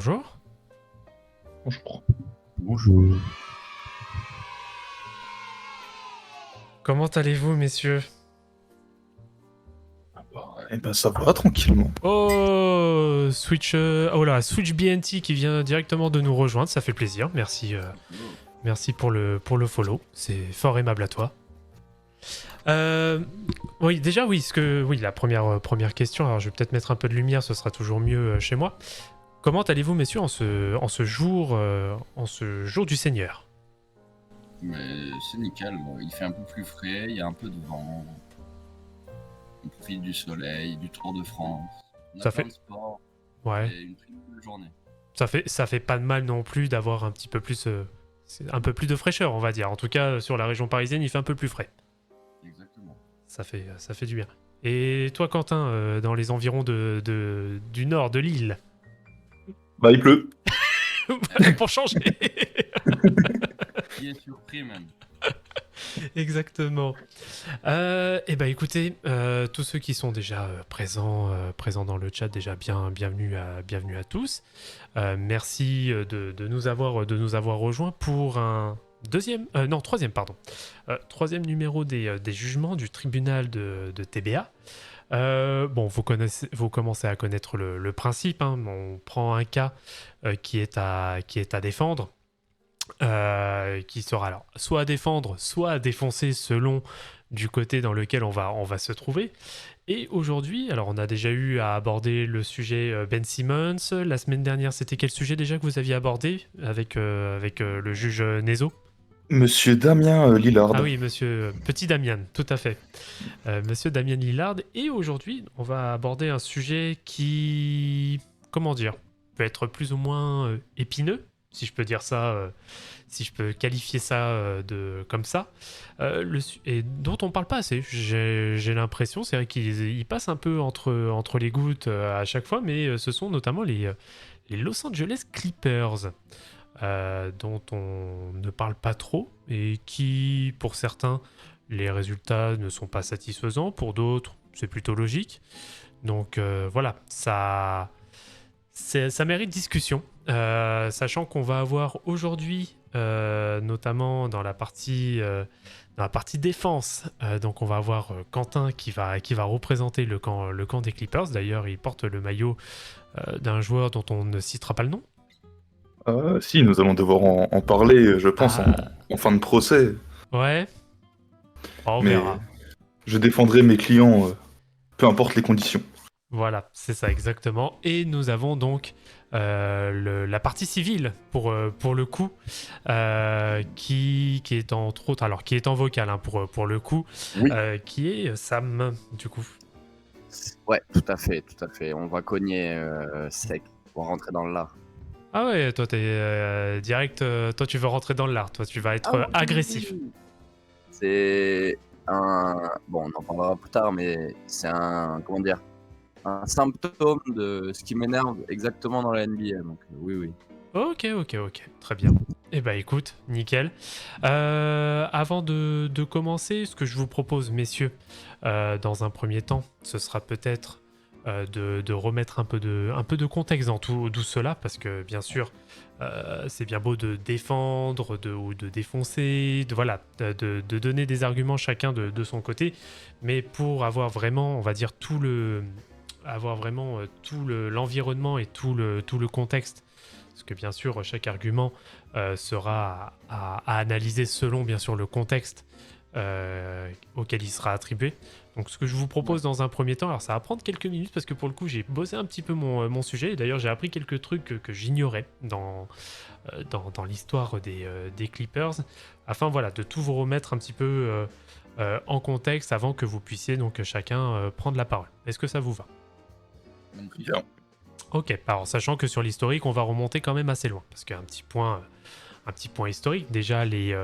bonjour. Bonjour. Bonjour. Comment allez-vous, messieurs? Eh ben ça va tranquillement. Oh, Switch BNT qui vient directement de nous rejoindre, ça fait plaisir. Merci, merci pour le follow, c'est fort aimable à toi. Oui, déjà oui, la première question. Alors je vais peut-être mettre un peu de lumière, ce sera toujours mieux chez moi. Comment allez-vous, messieurs, en ce jour du Seigneur? Mais c'est nickel, il fait un peu plus frais, il y a un peu de vent, on profite du soleil, du Tour de France, on a Ça plein fait, de sport ouais, et une très belle journée. ça fait pas de mal non plus d'avoir un peu plus de fraîcheur, on va dire. En tout cas, sur la région parisienne, il fait un peu plus frais. Exactement. Ça fait du bien. Et toi, Quentin, dans les environs du nord de l'île, Bah il pleut. voilà, pour changer. Qui est surpris même. Exactement. Eh ben, écoutez, tous ceux qui sont déjà présents dans le chat, déjà bienvenue à tous. Merci de nous avoir rejoints pour un troisième, pardon. Troisième numéro des jugements du tribunal de TBA. Bon, vous commencez à connaître le principe, hein. On prend un cas qui est à défendre, qui sera alors soit à défendre, soit à défoncer selon du côté dans lequel on va se trouver. Et aujourd'hui, alors on a déjà eu à aborder le sujet Ben Simmons. La semaine dernière, c'était quel sujet déjà que vous aviez abordé avec le juge Nezo? Monsieur Damien Lillard. Ah oui, monsieur Petit Damian, tout à fait. Monsieur Damien Lillard. Et aujourd'hui, on va aborder un sujet qui, comment dire, peut être plus ou moins épineux, si je peux dire ça, si je peux qualifier ça comme ça, et dont on parle pas assez. J'ai l'impression, c'est vrai qu'il passe un peu entre les gouttes à chaque fois, mais ce sont notamment les Los Angeles Clippers. Dont on ne parle pas trop et qui, pour certains, les résultats ne sont pas satisfaisants, pour d'autres, c'est plutôt logique. Donc voilà, ça mérite discussion, sachant qu'on va avoir aujourd'hui, notamment dans la partie défense, donc on va avoir Quentin qui va représenter le camp des Clippers. D'ailleurs, il porte le maillot d'un joueur dont on ne citera pas le nom. Si, nous allons devoir en parler, je pense, Ah, en fin de procès. ouais, on Mais verra. je défendrai mes clients, peu importe les conditions. Voilà, c'est ça exactement. Et nous avons donc la partie civile pour le coup, qui est entre autres, alors qui est en vocal, hein, pour le coup, Oui, qui est Sam du coup. Ouais, tout à fait, tout à fait. On va cogner sec pour rentrer dans l'art. Ah ouais, toi t'es direct, toi tu veux rentrer dans l'art, toi tu vas être agressif. C'est un... Bon, on en parlera plus tard, mais c'est un... Comment dire? Un symptôme de ce qui m'énerve exactement dans la NBA. Donc oui, oui. Ok, très bien. Eh ben écoute, nickel. Avant de commencer, ce que je vous propose, messieurs, dans un premier temps, ce sera peut-être de remettre un peu de contexte dans tout cela, parce que bien sûr, c'est bien beau de défendre ou de défoncer, voilà, de donner des arguments chacun de son côté, mais pour avoir vraiment, on va dire, avoir vraiment l'environnement et tout le contexte, parce que bien sûr chaque argument sera à analyser selon bien sûr le contexte auquel il sera attribué. Donc ce que je vous propose dans un premier temps, alors ça va prendre quelques minutes parce que pour le coup j'ai bossé un petit peu mon sujet, et d'ailleurs j'ai appris quelques trucs que j'ignorais dans l'histoire des Clippers, afin voilà, de tout vous remettre un petit peu en contexte avant que vous puissiez donc chacun prendre la parole. Est-ce que ça vous va? magnifique. Bien. Ok, alors sachant que sur l'historique, on va remonter quand même assez loin, parce qu'un un petit point historique, déjà les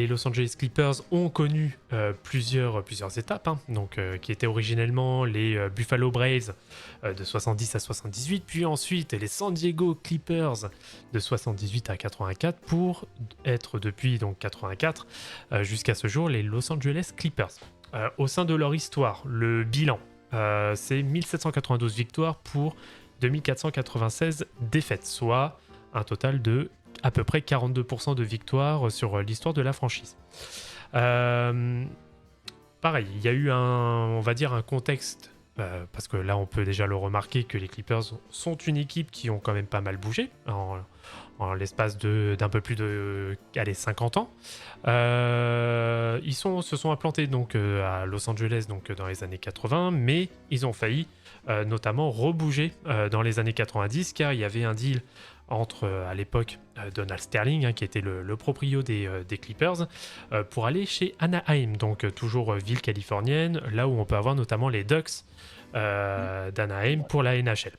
Los Angeles Clippers ont connu plusieurs étapes, hein, donc, qui étaient originellement les Buffalo Braves de 70 à 78, puis ensuite les San Diego Clippers de 78 à 84, pour être depuis donc 84 jusqu'à ce jour les Los Angeles Clippers. Au sein de leur histoire, le bilan, c'est 1792 victoires pour 2496 défaites, soit un total de à peu près 42% de victoires sur l'histoire de la franchise. Pareil, il y a eu on va dire un contexte, parce que là on peut déjà le remarquer que les Clippers sont une équipe qui ont quand même pas mal bougé en l'espace d'un peu plus de 50 ans. Ils se sont implantés donc à Los Angeles donc dans les années 80, mais ils ont failli notamment rebouger dans les années 90, car il y avait un deal entre à l'époque Donald Sterling, qui était le proprio des Clippers, pour aller chez Anaheim, donc toujours ville californienne, là où on peut avoir notamment les Ducks d'Anaheim pour la NHL.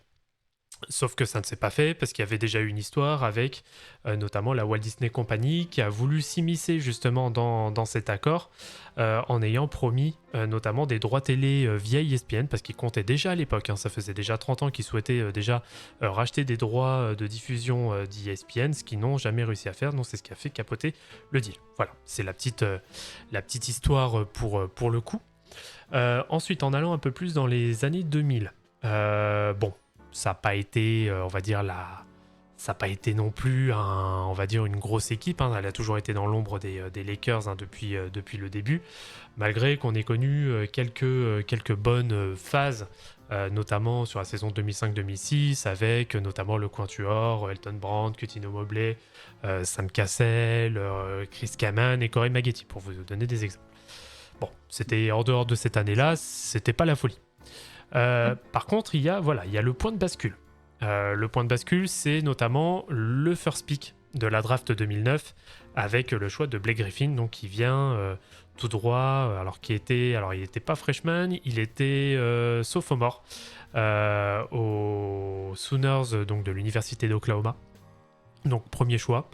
Sauf que ça ne s'est pas fait parce qu'il y avait déjà eu une histoire avec notamment la Walt Disney Company qui a voulu s'immiscer justement dans cet accord en ayant promis notamment des droits télé via ESPN, parce qu'ils comptaient déjà à l'époque, ça faisait déjà 30 ans qu'ils souhaitaient déjà racheter des droits de diffusion d'ESPN, ce qu'ils n'ont jamais réussi à faire, donc c'est ce qui a fait capoter le deal. Voilà, c'est la petite histoire pour le coup. Ensuite, en allant un peu plus dans les années 2000, ça n'a pas été, on va dire, ça n'a pas été non plus, on va dire, une grosse équipe. Elle a toujours été dans l'ombre des Lakers depuis le début, malgré qu'on ait connu quelques bonnes phases, notamment sur la saison 2005-2006, avec notamment le Quintuor, Elton Brand, Cuttino Mobley, Sam Cassell, Chris Kaman et Corey Maggette, pour vous donner des exemples. Bon, c'était en dehors de cette année-là, c'était pas la folie. Par contre, il y a le point de bascule. Le point de bascule, c'est notamment le first pick de la draft 2009 avec le choix de Blake Griffin, donc qui vient tout droit, il n'était pas freshman, il était sophomore aux Sooners donc de l'université d'Oklahoma. Donc premier choix.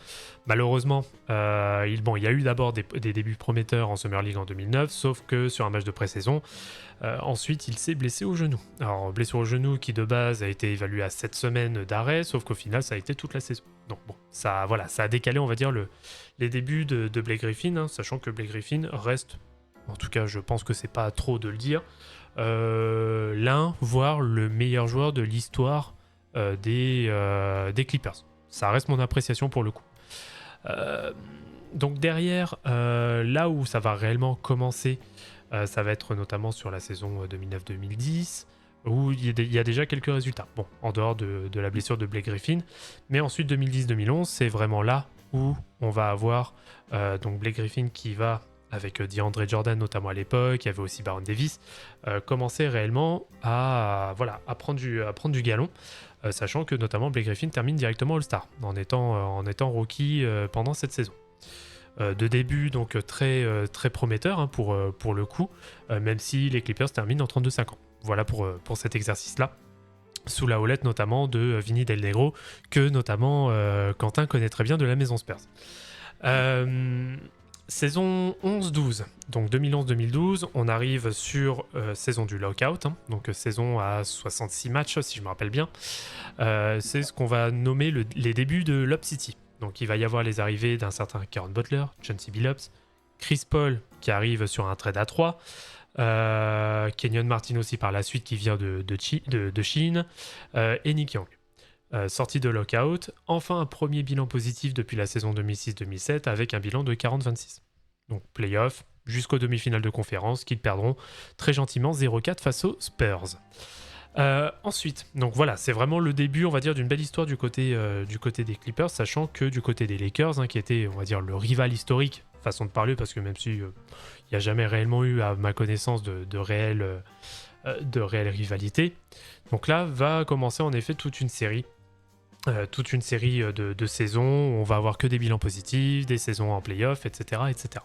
Malheureusement, il y a eu d'abord des débuts prometteurs en Summer League en 2009, sauf que sur un match de pré-saison, ensuite il s'est blessé au genou. Alors blessure au genou qui de base a été évaluée à 7 semaines d'arrêt, sauf qu'au final ça a été toute la saison. Donc bon, ça a décalé, on va dire, les débuts de Blake Griffin, sachant que Blake Griffin reste, en tout cas je pense que c'est pas trop de le dire, l'un, voire le meilleur joueur de l'histoire des Clippers. Ça reste mon appréciation pour le coup. Donc derrière, là où ça va réellement commencer, ça va être notamment sur la saison 2009-2010, où il y a déjà quelques résultats. Bon, en dehors de la blessure de Blake Griffin. Mais ensuite, 2010-2011, c'est vraiment là où on va avoir donc Blake Griffin qui va, avec DeAndre Jordan notamment à l'époque, il y avait aussi Baron Davis, commencer réellement à prendre du galon. Sachant que notamment Blake Griffin termine directement All-Star en étant rookie pendant cette saison. De début donc très prometteur pour le coup, même si les Clippers terminent en 32-5 ans. Voilà pour cet exercice-là, sous la houlette notamment de Vinny Del Negro, que notamment Quentin connaît très bien de la maison Spurs. Saison 11-12, donc 2011-2012, on arrive sur saison du lockout, donc saison à 66 matchs si je me rappelle bien. C'est ce qu'on va nommer les débuts de Lob City. Donc il va y avoir les arrivées d'un certain Caron Butler, Chauncey Billups, Chris Paul qui arrive sur un trade à 3, Kenyon Martin aussi par la suite qui vient de Chine, et Nick Young. Sortie de lockout, enfin un premier bilan positif depuis la saison 2006-2007 avec un bilan de 40-26. Donc playoff jusqu'aux demi-finales de conférence qu'ils perdront très gentiment 0-4 face aux Spurs. Ensuite, donc voilà, c'est vraiment le début, on va dire, d'une belle histoire du côté des Clippers, sachant que du côté des Lakers, qui était, on va dire, le rival historique, façon de parler, parce que même si il n'y a jamais réellement eu, à ma connaissance, de réelle rivalité. Donc là, va commencer en effet toute une série de saisons où on va avoir que des bilans positifs, des saisons en play-off, etc. etc.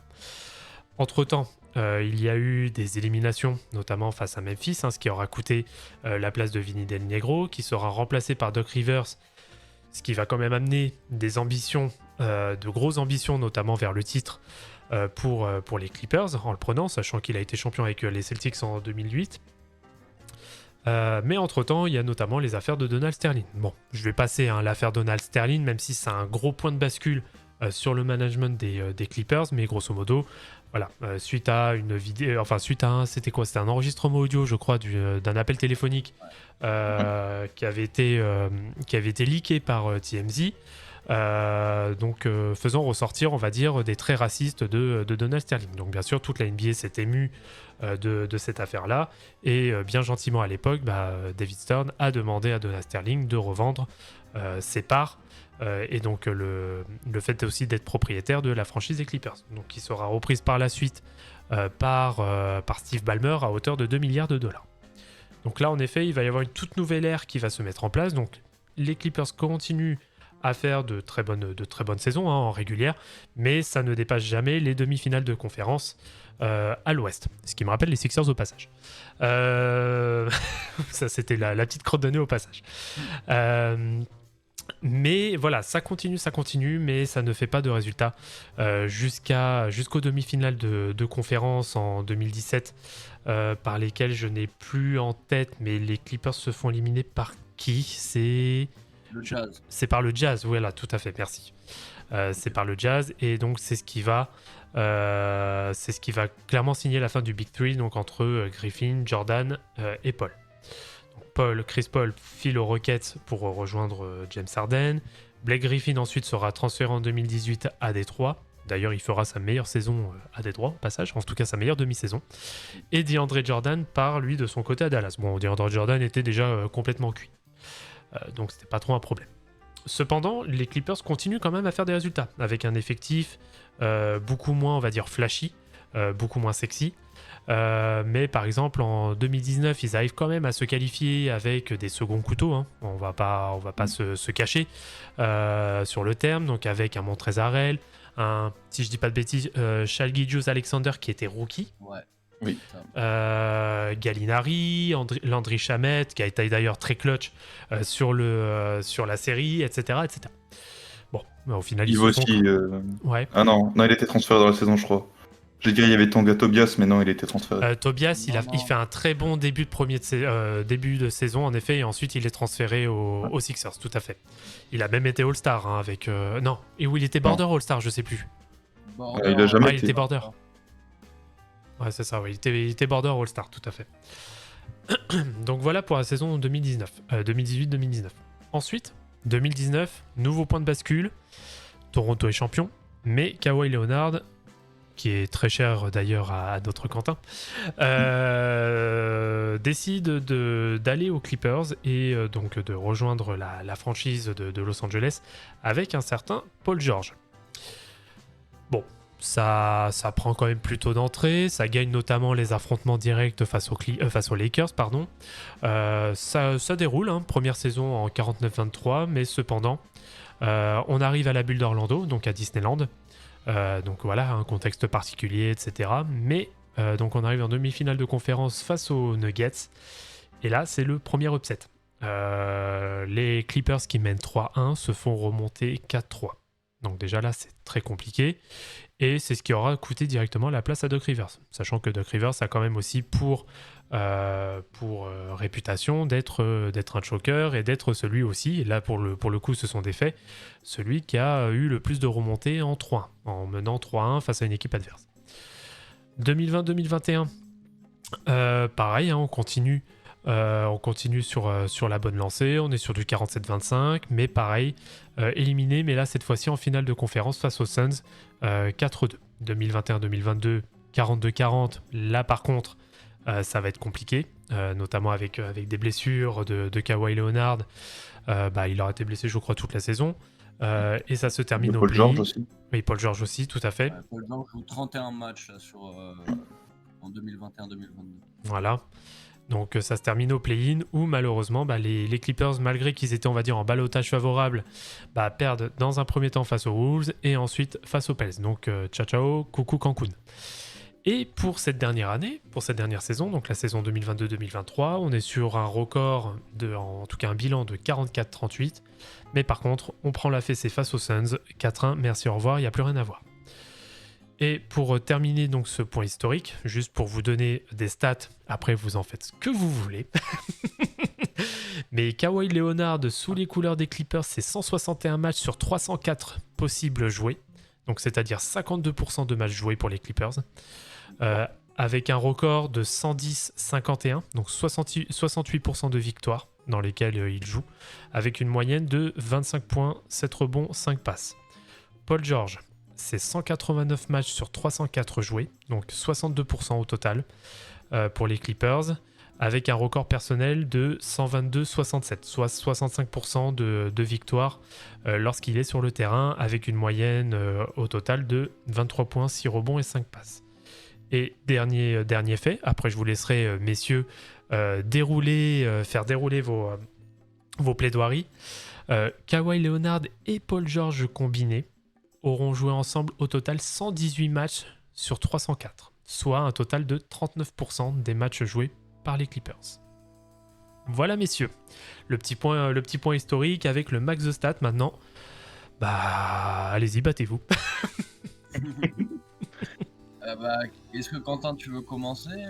Entre-temps, il y a eu des éliminations, notamment face à Memphis, ce qui aura coûté la place de Vinny Del Negro, qui sera remplacé par Doc Rivers, ce qui va quand même amener des ambitions, de grosses ambitions, notamment vers le titre pour les Clippers, en le prenant, sachant qu'il a été champion avec les Celtics en 2008. Mais entre-temps, il y a notamment les affaires de Donald Sterling. Bon, je vais passer l'affaire Donald Sterling, même si c'est un gros point de bascule sur le management des Clippers, mais grosso modo, Voilà, suite à une vidéo, enfin suite à c'était quoi? C'était un enregistrement audio, je crois, d'un appel téléphonique qui avait été leaké par TMZ, donc faisant ressortir, on va dire, des traits racistes de Donald Sterling. Donc bien sûr, toute la NBA s'est émue de cette affaire-là, et bien gentiment à l'époque, David Stern a demandé à Donald Sterling de revendre ses parts. Et donc le fait aussi d'être propriétaire de la franchise des Clippers, donc qui sera reprise par la suite par Steve Ballmer à hauteur de 2 milliards de dollars. Donc là, en effet, il va y avoir une toute nouvelle ère qui va se mettre en place. Donc les Clippers continuent à faire de très bonnes saisons en régulière, mais ça ne dépasse jamais les demi-finales de conférence à l'ouest, ce qui me rappelle les Sixers au passage. Ça, c'était la petite crotte de nez au passage. Mais voilà, ça continue, mais ça ne fait pas de résultat jusqu'aux demi-finales de conférence en 2017, par lesquelles je n'ai plus en tête, mais les Clippers se font éliminer par qui? Le Jazz. C'est par le Jazz, voilà, tout à fait, merci. C'est par le Jazz, et donc c'est ce qui va clairement signer la fin du Big Three, donc entre Griffin, Jordan et Paul. Chris Paul file aux Rockets pour rejoindre James Harden. Blake Griffin ensuite sera transféré en 2018 à Détroit. D'ailleurs, il fera sa meilleure saison à Détroit, au passage, en tout cas sa meilleure demi-saison. Et DeAndre Jordan part, lui, de son côté à Dallas. Bon, DeAndre Jordan était déjà complètement cuit. Donc, c'était pas trop un problème. Cependant, les Clippers continuent quand même à faire des résultats, avec un effectif beaucoup moins, on va dire, flashy, beaucoup moins sexy. Mais par exemple en 2019 ils arrivent quand même à se qualifier avec des seconds couteaux, hein. On va pas se cacher sur le terme, donc avec un Montrezl, si je dis pas de bêtises, Shai Gilgeous-Alexander qui était rookie, Oui. Gallinari, Landry Shamet qui a été d'ailleurs très clutch sur la série, etc. Bon, au final Il ils va se aussi. sont... Ouais. Ah non, il était transféré dans la saison, je crois. J'ai dit il y avait Tonga Tobias, mais non, il était transféré. Tobias, il fait un très bon début début de saison, en effet, et ensuite il est transféré aux Sixers, tout à fait. Il a même été All-Star avec... non, et où il était border All-Star, je sais plus. Border, il a jamais il été. était border. Ouais, c'est ça, oui, il était border All-Star, tout à fait. Donc voilà pour la saison 2018-2019. Ensuite, 2019, nouveau point de bascule. Toronto est champion, mais Kawhi Leonard, qui est très cher d'ailleurs à notre Quentin, décide d'aller aux Clippers et donc de rejoindre la franchise de Los Angeles avec un certain Paul George. Bon, ça prend quand même plutôt d'entrée, ça gagne notamment les affrontements directs face aux Lakers, pardon. Ça déroule, hein, première saison en 49-23, mais cependant, on arrive à la bulle d'Orlando, donc à Disneyland. Donc voilà, un contexte particulier, etc. Mais donc on arrive en demi-finale de conférence face aux Nuggets. Et là, c'est le premier upset. Les Clippers qui mènent 3-1 se font remonter 4-3. Donc déjà là, c'est très compliqué. Et c'est ce qui aura coûté directement la place à Doc Rivers. Sachant que Doc Rivers a quand même aussi pour réputation d'être un choker et d'être celui aussi, et là pour le coup ce sont des faits, celui qui a eu le plus de remontées en 3-1, en menant 3-1 face à une équipe adverse. 2020-2021, pareil, hein, on continue sur la bonne lancée, on est sur du 47-25, mais pareil, éliminé, mais là cette fois-ci en finale de conférence face aux Suns, 4-2. 2021-2022, 42-40, là par contre, ça va être compliqué, notamment avec des blessures de Kawhi Leonard. Il aura été blessé, je crois, toute la saison. Et ça se termine au Paul play-in. George aussi. Oui, Paul George aussi, tout à fait. Paul George joue 31 matchs là, en 2021-2022. Voilà. Donc ça se termine au play-in où malheureusement les Clippers, malgré qu'ils étaient, on va dire, en ballottage favorable, perdent dans un premier temps face aux Wolves et ensuite face aux Pels. Donc ciao, coucou Cancun. Et pour cette dernière année, pour cette dernière saison, donc la saison 2022-2023, on est sur un record, en tout cas un bilan de 44-38. Mais par contre, on prend la fessée face aux Suns, 4-1, merci, au revoir, il n'y a plus rien à voir. Et pour terminer donc ce point historique, juste pour vous donner des stats, après vous en faites ce que vous voulez. Mais Kawhi Leonard, sous les couleurs des Clippers, c'est 161 matchs sur 304 possibles joués. donc c'est-à-dire 52% de matchs joués pour les Clippers, avec un record de 110-51, donc 68% de victoires dans lesquelles ils jouent, avec une moyenne de 25 points, 7 rebonds, 5 passes. Paul George, c'est 189 matchs sur 304 joués, donc 62% au total pour les Clippers, avec un record personnel de 122-67, soit 65% de victoires lorsqu'il est sur le terrain, avec une moyenne au total de 23 points, 6 rebonds et 5 passes. Et dernier fait, après je vous laisserai, messieurs, faire dérouler vos plaidoiries. Kawhi Leonard et Paul George combinés auront joué ensemble au total 118 matchs sur 304, soit un total de 39% des matchs joués par les Clippers. Voilà, messieurs, le petit point historique avec le max de stats maintenant. Bah, allez-y, battez-vous. Est-ce que Quentin, tu veux commencer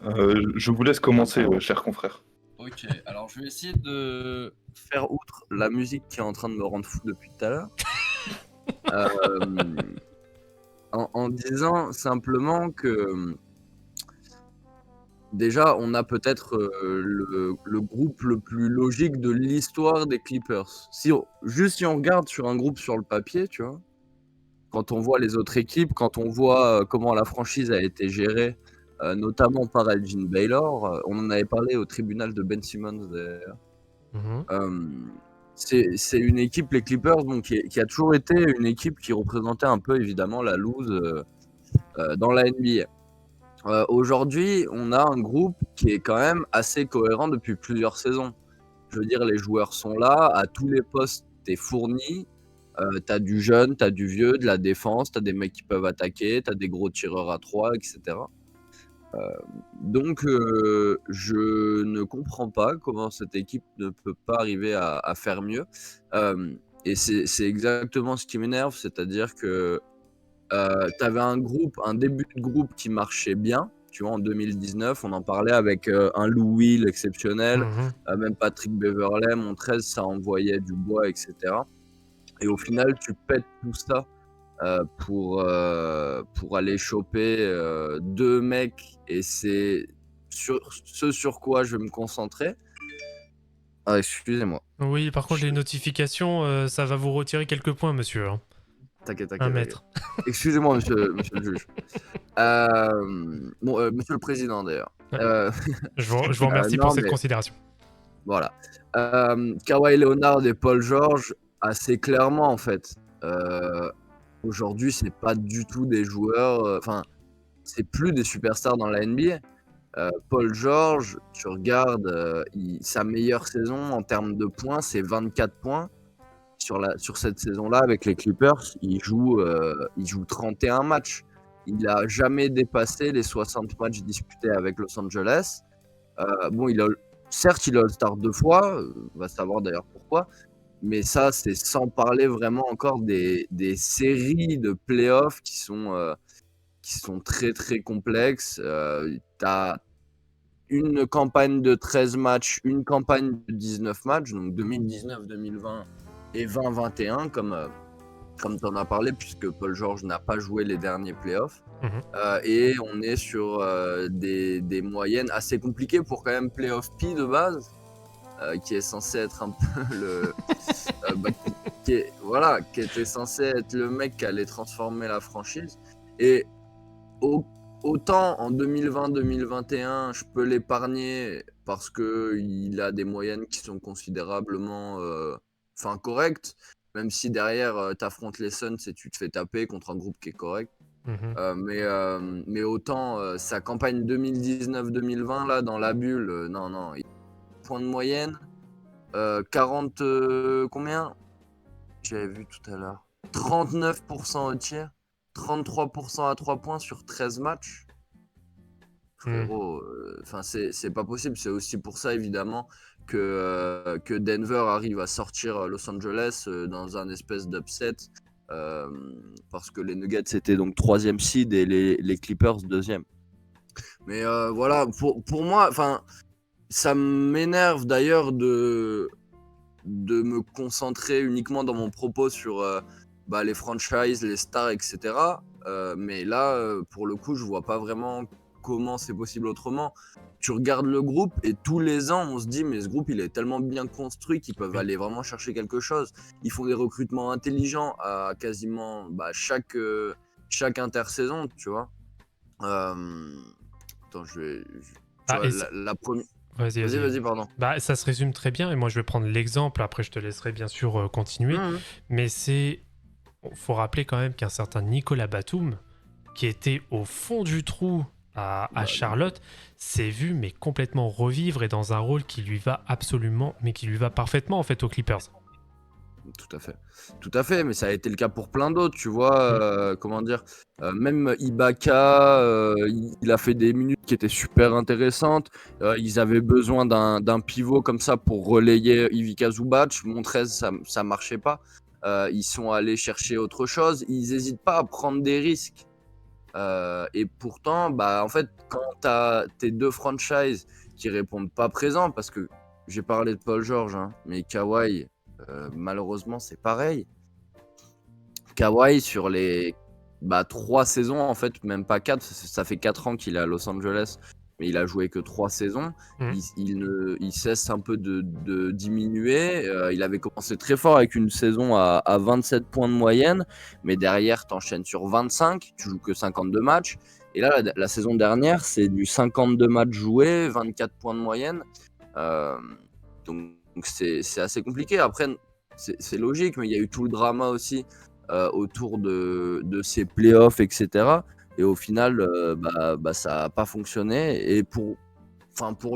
Je vous laisse commencer, cher confrère. Ok, alors je vais essayer de faire outre la musique qui est en train de me rendre fou depuis tout à l'heure. En disant simplement que déjà, on a peut-être le groupe le plus logique de l'histoire des Clippers. Si on regarde sur un groupe sur le papier, tu vois, quand on voit les autres équipes, quand on voit comment la franchise a été gérée, notamment par Elgin Baylor, on en avait parlé au tribunal de Ben Simmons d'ailleurs. C'est une équipe, les Clippers, donc, qui a toujours été une équipe qui représentait un peu évidemment la loose dans la NBA. Aujourd'hui, on a un groupe qui est quand même assez cohérent depuis plusieurs saisons. Je veux dire, les joueurs sont là, à tous les postes, t'es fourni. T'as du jeune, t'as du vieux, de la défense, t'as des mecs qui peuvent attaquer, t'as des gros tireurs à 3, etc. Donc, je ne comprends pas comment cette équipe ne peut pas arriver à faire mieux. Et c'est exactement ce qui m'énerve, c'est-à-dire que t'avais un début de groupe qui marchait bien. Tu vois, en 2019, on en parlait avec un Lou Will exceptionnel, même Patrick Beverley, mon 13, ça envoyait du bois, etc. Et au final, tu pètes tout ça pour aller choper 2 mecs. Et c'est sur quoi je vais me concentrer. Ah, excusez-moi. Oui, par contre, les notifications, ça va vous retirer quelques points, monsieur. Hein. T'inquiète. Un mètre. Excusez-moi, monsieur le juge. Monsieur le président, d'ailleurs. Je vous remercie pour cette considération. Voilà. Kawhi Leonard et Paul George, assez clairement, en fait. Aujourd'hui, c'est pas du tout des joueurs... Enfin, c'est plus des superstars dans la NBA. Paul George, tu regardes sa meilleure saison en termes de points, c'est 24 points. Sur cette saison-là, avec les Clippers, il joue 31 matchs. Il n'a jamais dépassé les 60 matchs disputés avec Los Angeles. Certes, il a All-Star 2 fois, on va savoir d'ailleurs pourquoi, mais ça, c'est sans parler vraiment encore des séries de playoffs qui sont très très complexes. Tu as une campagne de 13 matchs, une campagne de 19 matchs, donc 2019-2020 et 20-21, comme tu en as parlé, puisque Paul George n'a pas joué les derniers playoffs. Et on est sur des moyennes assez compliquées pour quand même playoff P de base, qui est censé être un peu qui était censé être le mec qui allait transformer la franchise. Et autant en 2020-2021, je peux l'épargner parce qu'il a des moyennes qui sont considérablement correctes, même si derrière t'affrontes les Suns et tu te fais taper contre un groupe qui est correct. Mais autant sa campagne 2019-2020 là dans la bulle, non, point de moyenne, 40 combien j'avais vu tout à l'heure, 39% au tir, 33% à 3 points sur 13 matchs. Frérot, c'est pas possible. C'est aussi pour ça évidemment que Denver arrive à sortir Los Angeles dans un espèce d'upset, parce que les Nuggets étaient donc 3e seed et les Clippers 2e. Mais voilà, pour moi, ça m'énerve d'ailleurs de me concentrer uniquement dans mon propos sur les franchises, les stars, etc. Mais là, pour le coup, je vois pas vraiment comment c'est possible autrement. Tu regardes le groupe et tous les ans, on se dit, mais ce groupe, il est tellement bien construit qu'ils peuvent aller vraiment chercher quelque chose. Ils font des recrutements intelligents à quasiment chaque intersaison, tu vois. Attends, tu vois, Et la première. Vas-y, vas-y. Vas-y, pardon. Ça se résume très bien, et moi je vais prendre l'exemple, après je te laisserai bien sûr continuer, mais faut rappeler quand même qu'un certain Nicolas Batum, qui était au fond du trou à Charlotte, s'est vu mais complètement revivre et dans un rôle qui lui va absolument, mais qui lui va parfaitement en fait aux Clippers. Tout à fait, mais ça a été le cas pour plein d'autres, tu vois. Comment dire, même Ibaka, il a fait des minutes qui étaient super intéressantes. Ils avaient besoin d'un pivot comme ça pour relayer Ivica Zubac. Montrez, ça marchait pas. Ils sont allés chercher autre chose. Ils n'hésitent pas à prendre des risques. Et pourtant, en fait, quand tu as tes deux franchises qui répondent pas présents, parce que j'ai parlé de Paul George, hein, mais Kawhi, malheureusement, c'est pareil. Kawhi, sur les 3 saisons, en fait, même pas 4, ça fait 4 ans qu'il est à Los Angeles, mais il a joué que 3 saisons. Il cesse un peu de diminuer. Il avait commencé très fort avec une saison à 27 points de moyenne, mais derrière, tu enchaînes sur 25, tu joues que 52 matchs. Et là, la saison dernière, c'est du 52 matchs joués, 24 points de moyenne. Donc c'est assez compliqué. Après, c'est logique, mais il y a eu tout le drama aussi autour de ces playoffs, etc. Et au final, ça n'a pas fonctionné. Et pour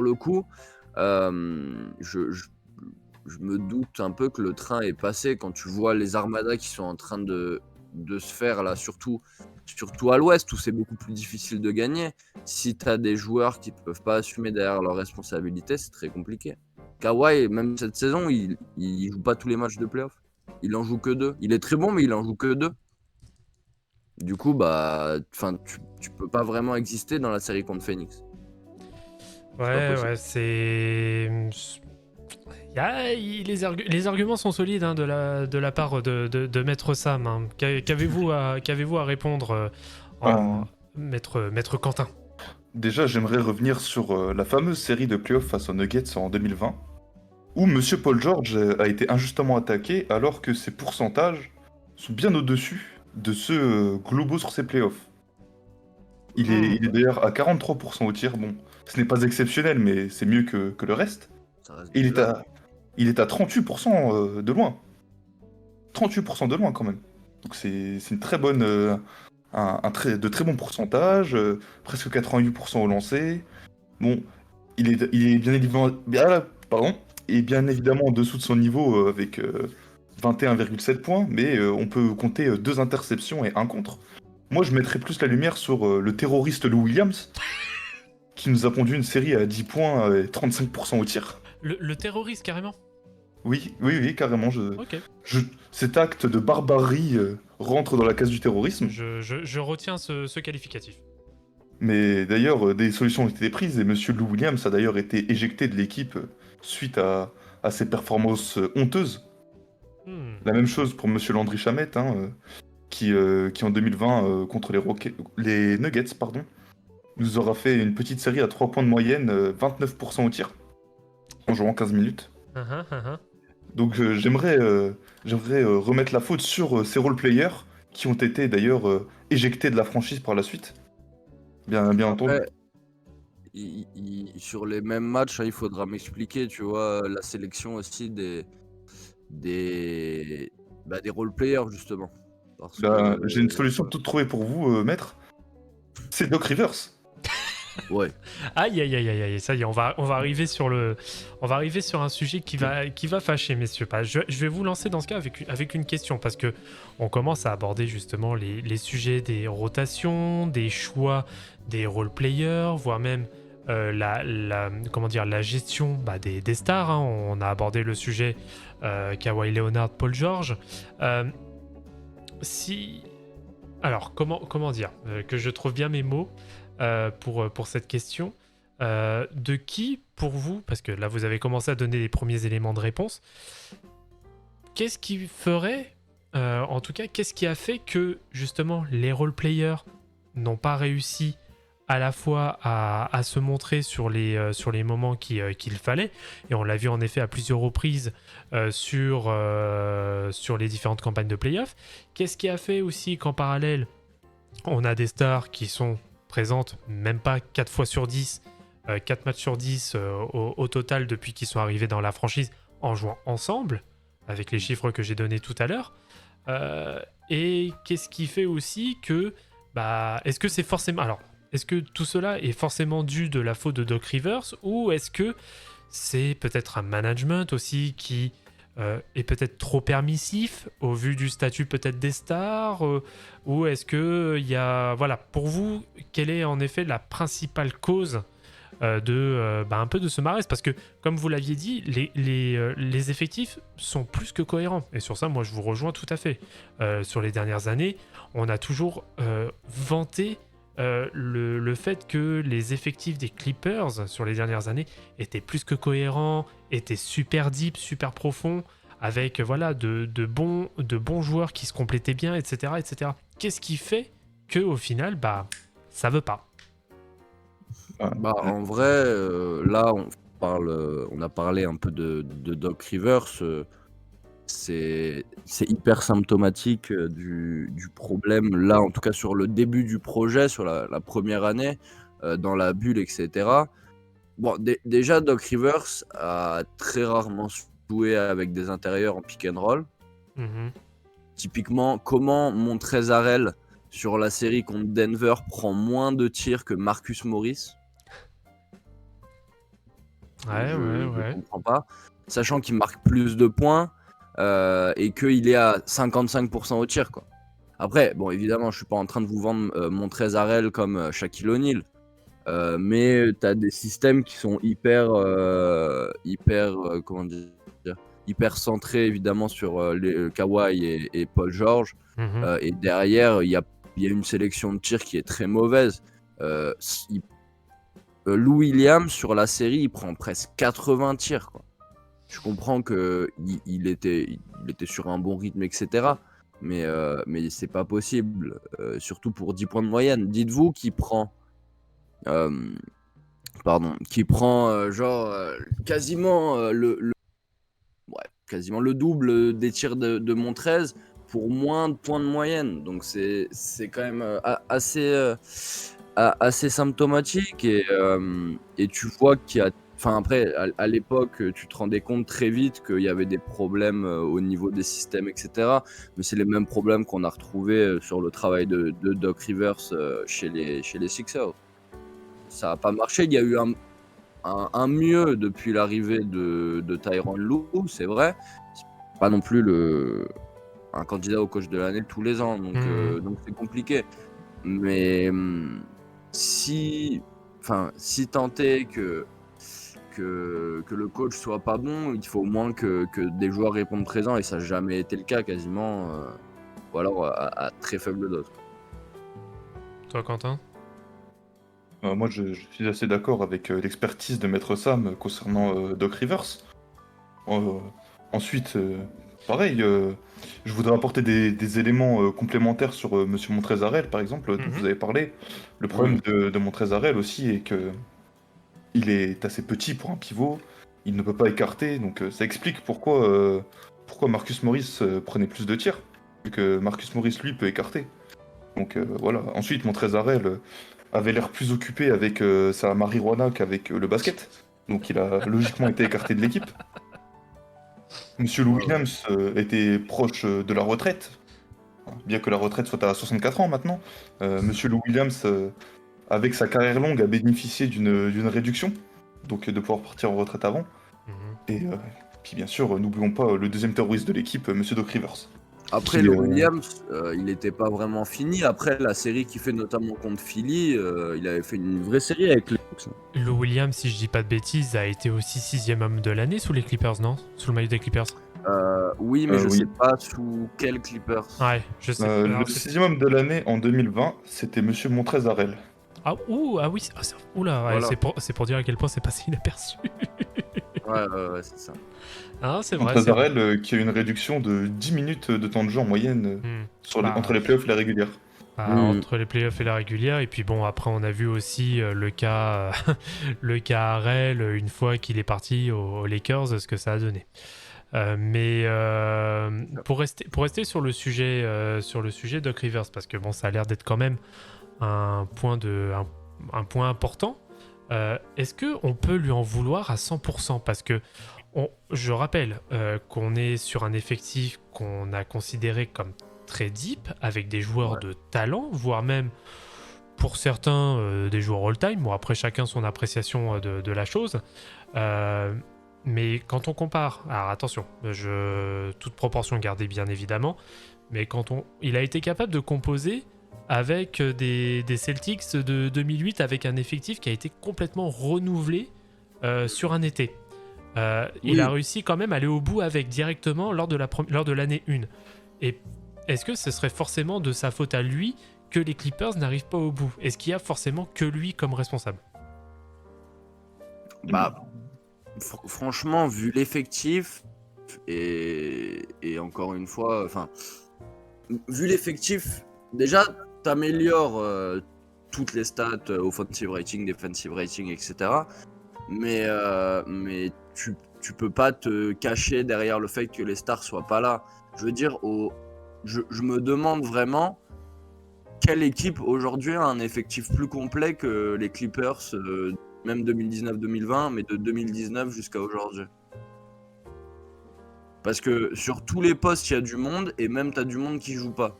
le coup, je me doute un peu que le train est passé quand tu vois les armadas qui sont en train de se faire, là, surtout à l'ouest, où c'est beaucoup plus difficile de gagner. Si tu as des joueurs qui ne peuvent pas assumer derrière leurs responsabilités, c'est très compliqué. Kawhi, même cette saison, il joue pas tous les matchs de playoff. Il en joue que 2. Il est très bon, mais il en joue que 2. Du coup, tu peux pas vraiment exister dans la série contre Phoenix. Ouais, c'est... Les arguments sont solides hein, de la part de Maître Sam. Hein. Qu'avez-vous à répondre Maître Quentin? Déjà, j'aimerais revenir sur la fameuse série de playoffs face aux Nuggets en 2020, où Monsieur Paul George a été injustement attaqué alors que ses pourcentages sont bien au-dessus de ceux globaux sur ses playoffs. Il est d'ailleurs à 43% au tir. Bon, ce n'est pas exceptionnel, mais c'est mieux que le reste. Et il est à 38% de loin. 38% de loin quand même. Donc c'est une très bonne, de très bons pourcentages, presque 88% au lancer. Bon, il est bien évidemment en dessous de son niveau avec 21,7 points, mais on peut compter 2 interceptions et 1 contre. Moi, je mettrais plus la lumière sur le terroriste Lou Williams, qui nous a pondu une série à 10 points et 35% au tir. Le terroriste, carrément? Oui, carrément. Ok. Cet acte de barbarie rentre dans la case du terrorisme. Je retiens ce qualificatif. Mais d'ailleurs, des solutions ont été prises et Monsieur Lou Williams a d'ailleurs été éjecté de l'équipe suite à ses performances honteuses. La même chose pour Monsieur Landry Shamet, hein, qui en 2020, contre les Nuggets, nous aura fait une petite série à 3 points de moyenne, 29% au tir, en jouant 15 minutes. Donc j'aimerais remettre la faute sur ces role-players qui ont été d'ailleurs éjectés de la franchise par la suite. Bien entendu. Sur les mêmes matchs, il faudra m'expliquer, tu vois, la sélection aussi des role-players, justement. J'ai une solution toute trouvée pour vous, maître. C'est Doc Rivers. Ouais. Aïe, ça y est, on va arriver sur un sujet qui va fâcher, messieurs. Je vais vous lancer dans ce cas avec une question, parce que on commence à aborder justement les sujets des rotations, des choix des role-players, voire même la gestion des stars. Hein. On a abordé le sujet Kawhi Leonard, Paul George. Alors, comment dire que je trouve bien mes mots pour cette question. De qui, pour vous, parce que là vous avez commencé à donner les premiers éléments de réponse, qu'est-ce qui ferait en tout cas, qu'est-ce qui a fait que justement les role-players n'ont pas réussi à la fois à se montrer sur les moments qu'il fallait, et on l'a vu en effet à plusieurs reprises sur les différentes campagnes de playoffs. Qu'est-ce qui a fait aussi qu'en parallèle, on a des stars qui sont présentes même pas 4 fois sur 10, 4 matchs sur 10 au total depuis qu'ils sont arrivés dans la franchise en jouant ensemble, avec les chiffres que j'ai donnés tout à l'heure. Et qu'est-ce qui fait aussi que... est-ce que c'est forcément... Alors, est-ce que tout cela est forcément dû de la faute de Doc Rivers, ou est-ce que c'est peut-être un management aussi qui est peut-être trop permissif au vu du statut peut-être des stars, ou est-ce que il y a... Voilà, pour vous, quelle est en effet la principale cause un peu de ce malaise? Parce que, comme vous l'aviez dit, les effectifs sont plus que cohérents. Et sur ça, moi, je vous rejoins tout à fait. Sur les dernières années, on a toujours vanté le fait que les effectifs des Clippers sur les dernières années étaient plus que cohérents, étaient super deep, super profonds, avec de bons joueurs qui se complétaient bien, etc. etc. Qu'est-ce qui fait qu'au final, ça veut pas? En vrai, là, on a parlé un peu de Doc Rivers. C'est hyper symptomatique du problème, là, en tout cas sur le début du projet, sur la première année, dans la bulle, etc. Bon, déjà, Doc Rivers a très rarement joué avec des intérieurs en pick and roll. Mhm. Typiquement, comment Montrezl sur la série contre Denver prend moins de tirs que Marcus Morris? Je comprends pas. Sachant qu'il marque plus de points et qu'il est à 55% au tir, quoi. Après, bon, évidemment, je suis pas en train de vous vendre Montrezl comme Shaquille O'Neal, mais tu as des systèmes qui sont hyper centrés évidemment sur les Kawhi et Paul George. Mhm. Et derrière, il y a une sélection de tirs qui est très mauvaise. Lou Williams sur la série, il prend presque 80 tirs, quoi. Je comprends que il était sur un bon rythme, etc. Mais c'est pas possible, surtout pour 10 points de moyenne. Dites-vous qu'il prend, quasiment quasiment le double des tirs de Montrez pour moins de points de moyenne. Donc c'est quand même assez symptomatique, et tu vois qu'il y a... Enfin, après, à l'époque, tu te rendais compte très vite qu'il y avait des problèmes au niveau des systèmes, etc. Mais c'est les mêmes problèmes qu'on a retrouvés sur le travail de Doc Rivers chez les Sixers. Ça n'a pas marché. Il y a eu un mieux depuis l'arrivée de Tyronn Lue, c'est vrai. C'est pas non plus un candidat au coach de l'année tous les ans, donc c'est compliqué. Mais si tant est que le coach soit pas bon, il faut au moins que des joueurs répondent présents, et ça n'a jamais été le cas quasiment, ou alors à très faible dose. Toi, Quentin? Moi, je suis assez d'accord avec l'expertise de Maître Sam concernant Doc Rivers. Ensuite, pareil, je voudrais apporter des éléments complémentaires sur Monsieur Montrezl, par exemple, dont vous avez parlé. Le problème de Montrezl aussi est que il est assez petit pour un pivot, il ne peut pas écarter, donc ça explique pourquoi Marcus Morris prenait plus de tirs, vu que Marcus Morris, lui, peut écarter. Donc voilà. Ensuite, Montrezl avait l'air plus occupé avec sa marijuana qu'avec le basket, donc il a logiquement été écarté de l'équipe. Monsieur Lou Williams était proche de la retraite, bien que la retraite soit à 64 ans maintenant. Monsieur Lou Williams, avec sa carrière longue, a bénéficié d'une réduction, donc de pouvoir partir en retraite avant. Et puis bien sûr, n'oublions pas le deuxième terroriste de l'équipe, Monsieur Doc Rivers. Après, Lou Williams, il n'était pas vraiment fini. Après la série qu'il fait notamment contre Philly, il avait fait une vraie série avec les Hawks. Lou Williams, si je dis pas de bêtises, a été aussi 6e homme de l'année sous les Clippers, non? Sous le maillot des Clippers. Oui, mais je sais pas sous quel Clippers. Ouais, je sais. Le 6e homme de l'année en 2020, c'était Monsieur Montrezl. Ah oui, oula, Voilà. c'est pour dire à quel point c'est passé inaperçu. Ouais, c'est ça. Ah, c'est Contre vrai, c'est vrai. Azarel, qui a une réduction de 10 minutes de temps de jeu en moyenne Bah, entre les playoffs et la régulière. Entre les playoffs et la régulière. Et puis bon, après, on a vu aussi le cas, le cas Harrell, une fois qu'il est parti aux Lakers, ce que ça a donné. Pour rester sur le sujet Doc Rivers, parce que bon, ça a l'air d'être quand même un point important. Est-ce que on peut lui en vouloir à 100%? Parce que je rappelle qu'on est sur un effectif qu'on a considéré comme très deep, avec des joueurs de talent, voire même pour certains des joueurs all-time. Bon, après, chacun son appréciation de la chose. Mais quand on compare, alors attention, toute proportion gardée bien évidemment, mais il a été capable de composer avec des Celtics de 2008 avec un effectif qui a été complètement renouvelé sur un été. Il a réussi quand même à aller au bout avec directement lors de l'année 1. Et est-ce que ce serait forcément de sa faute à lui que les Clippers n'arrivent pas au bout? Est-ce qu'il y a forcément que lui comme responsable? Bah, franchement, vu l'effectif, et encore une fois, enfin, vu l'effectif, déjà, t'améliores toutes les stats, offensive rating, defensive rating, etc. Mais tu peux pas te cacher derrière le fait que les stars soient pas là. Je veux dire, je me demande vraiment quelle équipe aujourd'hui a un effectif plus complet que les Clippers, même 2019-2020, mais de 2019 jusqu'à aujourd'hui. Parce que sur tous les postes, il y a du monde, et même t'as du monde qui joue pas.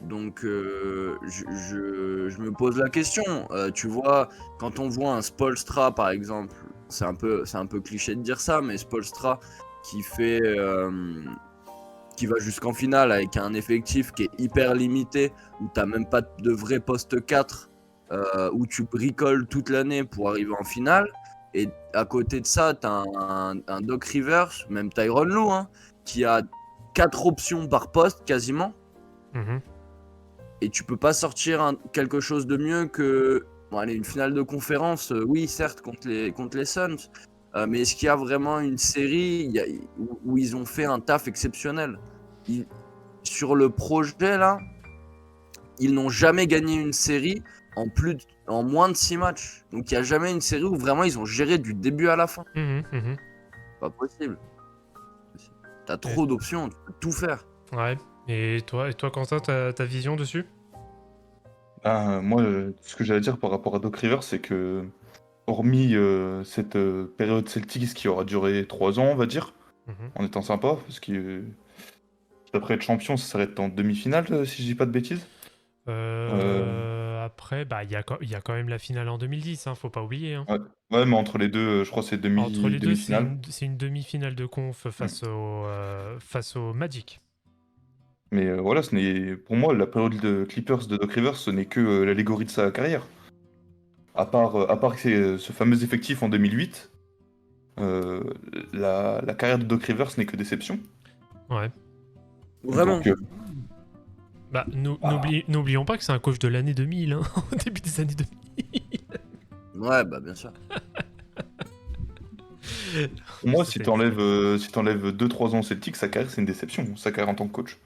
Donc je me pose la question. Tu vois, quand on voit un Spoelstra par exemple, c'est un peu cliché de dire ça, mais Spoelstra qui va jusqu'en finale avec un effectif qui est hyper limité, où t'as même pas de vrai poste 4, où tu bricoles toute l'année pour arriver en finale. Et à côté de ça, t'as un Doc Rivers, même Tyronn Lue, hein, qui a 4 options par poste quasiment. Et tu peux pas sortir quelque chose de mieux que une finale de conférence, oui certes contre les Suns, mais est-ce qu'il y a vraiment une série où ils ont fait un taf exceptionnel? Sur le projet là, ils n'ont jamais gagné une série en moins de 6 matchs. Donc il n'y a jamais une série où vraiment ils ont géré du début à la fin. Pas possible. T'as trop d'options, tu peux tout faire. Ouais. Et toi Quentin, ta vision dessus? Moi, ce que j'allais dire par rapport à Doc Rivers, c'est que, hormis cette période Celtics qui aura duré 3 ans, on va dire, en étant sympa, parce que après être champion, ça s'arrête en demi-finale, si je dis pas de bêtises. Après, il y a quand même la finale en 2010, hein, faut pas oublier. Hein. Ouais, mais entre les deux, je crois que c'est Entre les deux, demi-finale. c'est une demi-finale de conf face au Magic. Mais voilà, pour moi, la période de Clippers de Doc Rivers, ce n'est que l'allégorie de sa carrière. À part que c'est ce fameux effectif en 2008, la carrière de Doc Rivers n'est que déception. Ouais. Vraiment. Donc, n'oublions pas que c'est un coach de l'année 2000, hein, au début des années 2000. Ouais, bah bien sûr. Pour moi, si t'enlèves 2-3 ans Celtic, sa carrière c'est une déception, sa carrière en tant que coach.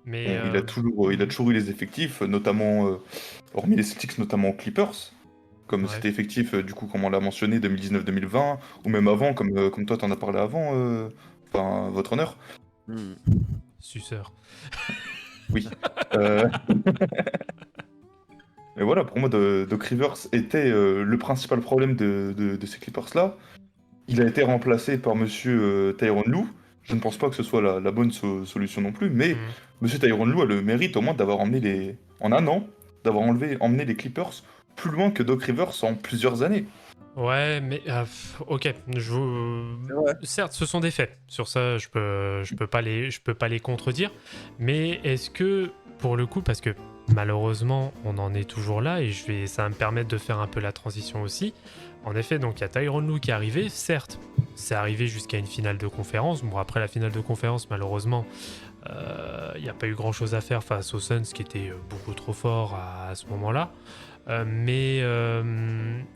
Mais il a toujours eu les effectifs, notamment, hormis les Celtics, notamment Clippers, comme cet effectif, du coup, comme on l'a mentionné, 2019-2020, ou même avant, comme toi t'en as parlé avant, votre honneur. Suceur. Oui. Et voilà, pour moi, Doc Rivers était le principal problème de ces Clippers-là. Il a été remplacé par Monsieur Tyronn Lue. Je ne pense pas que ce soit la bonne solution non plus, mais Monsieur Tyronn Lue a le mérite au moins d'avoir emmené en un an, d'avoir emmené les Clippers plus loin que Doc Rivers en plusieurs années. Ouais, mais ok. Certes, ce sont des faits. Sur ça, je peux pas les contredire. Mais est-ce que, pour le coup, parce que malheureusement, on en est toujours là, et ça va me permettre de faire un peu la transition aussi. En effet, donc il y a Tyronn Lue qui est arrivé. Certes, c'est arrivé jusqu'à une finale de conférence. Bon, après la finale de conférence, malheureusement, Il n'y a pas eu grand-chose à faire face aux Suns qui étaient beaucoup trop forts à ce moment-là. Mais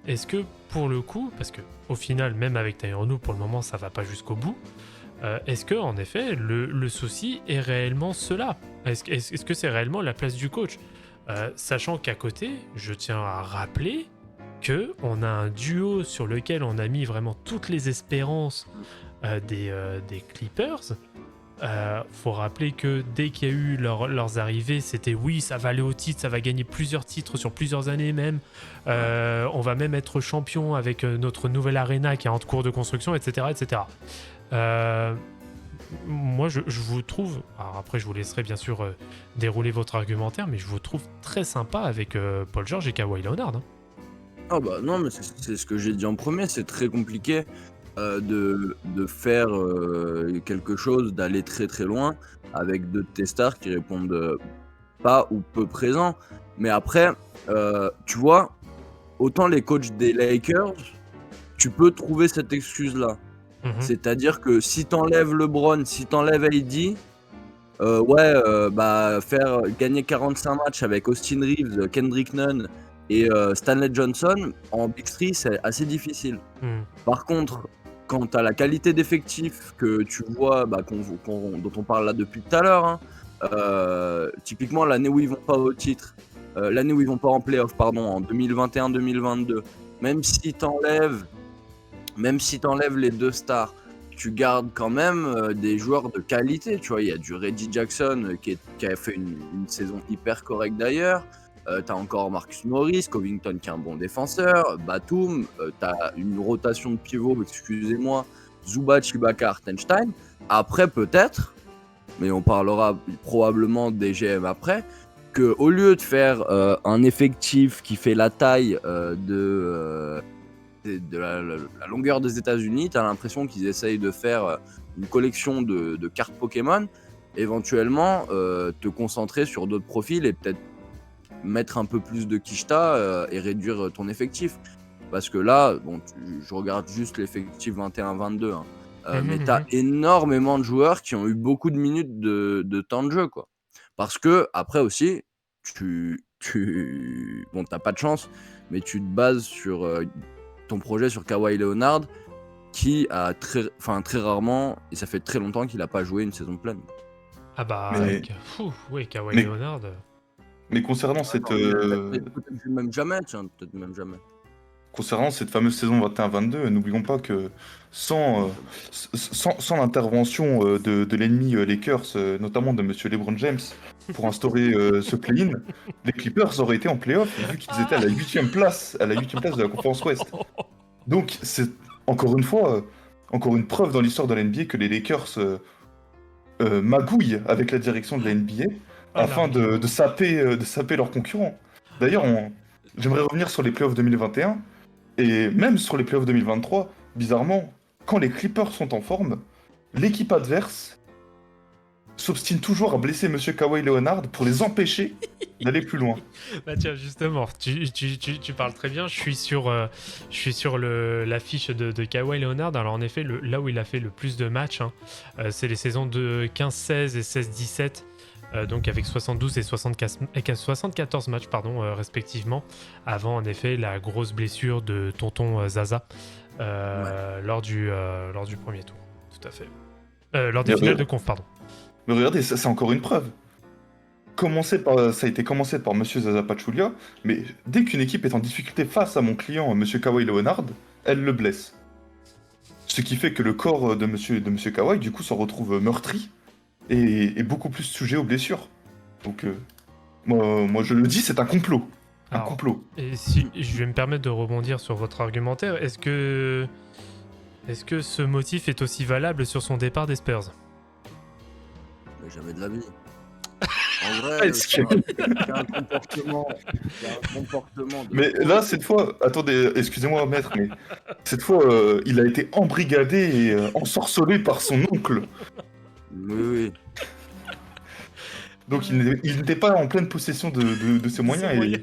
est-ce que pour le coup, parce que au final, même avec Tyronn Lue, pour le moment, ça va pas jusqu'au bout. Est-ce que en effet, le souci est réellement cela? Est-ce que c'est réellement la place du coach? Sachant qu'à côté, je tiens à rappeler que on a un duo sur lequel on a mis vraiment toutes les espérances des Clippers. Faut rappeler que dès qu'il y a eu leurs arrivées, c'était oui, ça va aller au titre, ça va gagner plusieurs titres sur plusieurs années même. On va même être champion avec notre nouvelle arena qui est en cours de construction, etc. etc. Moi, je vous trouve, alors après je vous laisserai bien sûr dérouler votre argumentaire, mais je vous trouve très sympa avec Paul George et Kawhi Leonard. Hein. Ah bah non, mais c'est ce que j'ai dit en premier, c'est très compliqué de faire quelque chose, d'aller très très loin avec deux de tes stars qui répondent pas ou peu présents. Mais après, tu vois, autant les coachs des Lakers, tu peux trouver cette excuse-là. Mhm. C'est-à-dire que si t'enlèves LeBron, si t'enlèves AD, faire gagner 45 matchs avec Austin Reeves, Kendrick Nunn et Stanley Johnson en Big Three, c'est assez difficile. Par contre, quant à la qualité d'effectif que tu vois, dont on parle là depuis tout à l'heure, hein, typiquement l'année où ils vont pas au titre, l'année où ils vont pas en playoff, pardon, en 2021-2022, même si t'enlèves les deux stars, tu gardes quand même des joueurs de qualité. Tu vois, il y a du Reggie Jackson qui a fait une saison hyper correcte d'ailleurs. T'as encore Marcus Morris, Covington qui est un bon défenseur, Batum, t'as une rotation de pivot, excusez-moi, Zubac, Ibaka, Hartenstein. Après, peut-être, mais on parlera probablement des GM après, qu'au lieu de faire un effectif qui fait la taille de la longueur des États-Unis, t'as l'impression qu'ils essayent de faire une collection de cartes Pokémon, éventuellement te concentrer sur d'autres profils et peut-être mettre un peu plus de Kishta et réduire ton effectif. Parce que là, bon, je regarde juste l'effectif 21-22, hein, mais t'as énormément de joueurs qui ont eu beaucoup de minutes de temps de jeu, quoi. Parce que, après aussi, bon, t'as pas de chance, mais tu te bases sur ton projet sur Kawhi Leonard, qui a très rarement, et ça fait très longtemps qu'il a pas joué une saison pleine. Ah bah, oui, Kawhi Mais- Leonard. Mais concernant Peut-être même jamais, concernant cette fameuse saison 21-22, n'oublions pas que sans l'intervention de l'ennemi Lakers, notamment de Monsieur LeBron James, pour instaurer ce play-in, les Clippers auraient été en playoff vu qu'ils étaient à la 8e place, de la conférence Ouest. Donc c'est encore une fois, encore une preuve dans l'histoire de la NBA que les Lakers magouillent avec la direction de la NBA afin de saper leurs concurrents. D'ailleurs, j'aimerais revenir sur les playoffs 2021 et même sur les playoffs 2023. Bizarrement, quand les Clippers sont en forme, l'équipe adverse s'obstine toujours à blesser Monsieur Kawhi Leonard pour les empêcher d'aller plus loin. Bah tiens, justement, tu parles très bien. Je suis sur l'affiche de Kawhi Leonard. Alors en effet, là où il a fait le plus de matchs, hein, c'est les saisons de 15-16 et 16-17. Donc avec 72 et 74 matchs respectivement, avant en effet la grosse blessure de tonton Zaza lors du premier tour, tout à fait. Lors des finales de conf, pardon. Mais regardez, ça c'est encore une preuve. Ça a été commencé par Monsieur Zaza Pachulia, mais dès qu'une équipe est en difficulté face à mon client, Monsieur Kawhi Leonard, elle le blesse. Ce qui fait que le corps de Monsieur Kawhi, du coup, s'en retrouve meurtri et beaucoup plus sujet aux blessures. Donc, moi je le dis, c'est un complot. Un Alors, complot. Et si je vais me permettre de rebondir sur votre argumentaire, est-ce que ce motif est aussi valable sur son départ des Spurs? Mais jamais de la vie. En vrai, Est-ce c'est que- un comportement. De... Mais là, cette fois, attendez, excusez-moi, maître, mais cette fois, il a été embrigadé et ensorcelé par son oncle. Oui. Donc, il n'était pas en pleine possession de ses moyens.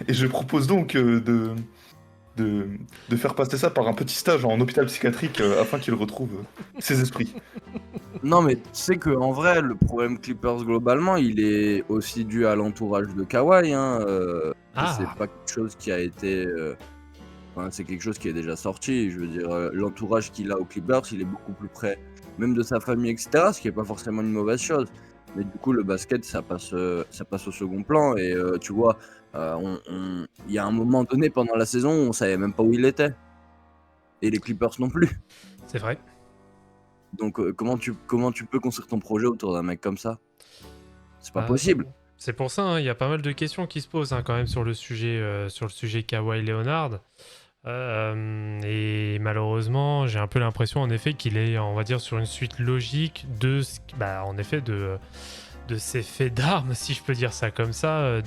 Et je propose donc de faire passer ça par un petit stage en hôpital psychiatrique afin qu'il retrouve ses esprits. Non, mais tu sais qu'en vrai, le problème Clippers globalement, il est aussi dû à l'entourage de Kawhi. Hein. C'est Ah, pas quelque chose qui a été. Enfin, c'est quelque chose qui est déjà sorti. Je veux dire, l'entourage qu'il a aux Clippers, il est beaucoup plus près, même de sa famille, etc. Ce qui est pas forcément une mauvaise chose. Mais du coup, le basket, ça passe au second plan. Et tu vois, il y a un moment donné pendant la saison où on savait même pas où il était. Et les Clippers non plus. c'est vrai. Donc, comment tu peux construire ton projet autour d'un mec comme ça? C'est pas Ah, possible. c'est pour ça, hein, il y a pas mal de questions qui se posent hein, quand même sur le sujet Kawhi Leonard. Et malheureusement, j'ai un peu l'impression en effet qu'il est, on va dire, sur une suite logique de, en effet, de ces faits d'armes, si je peux dire ça comme ça,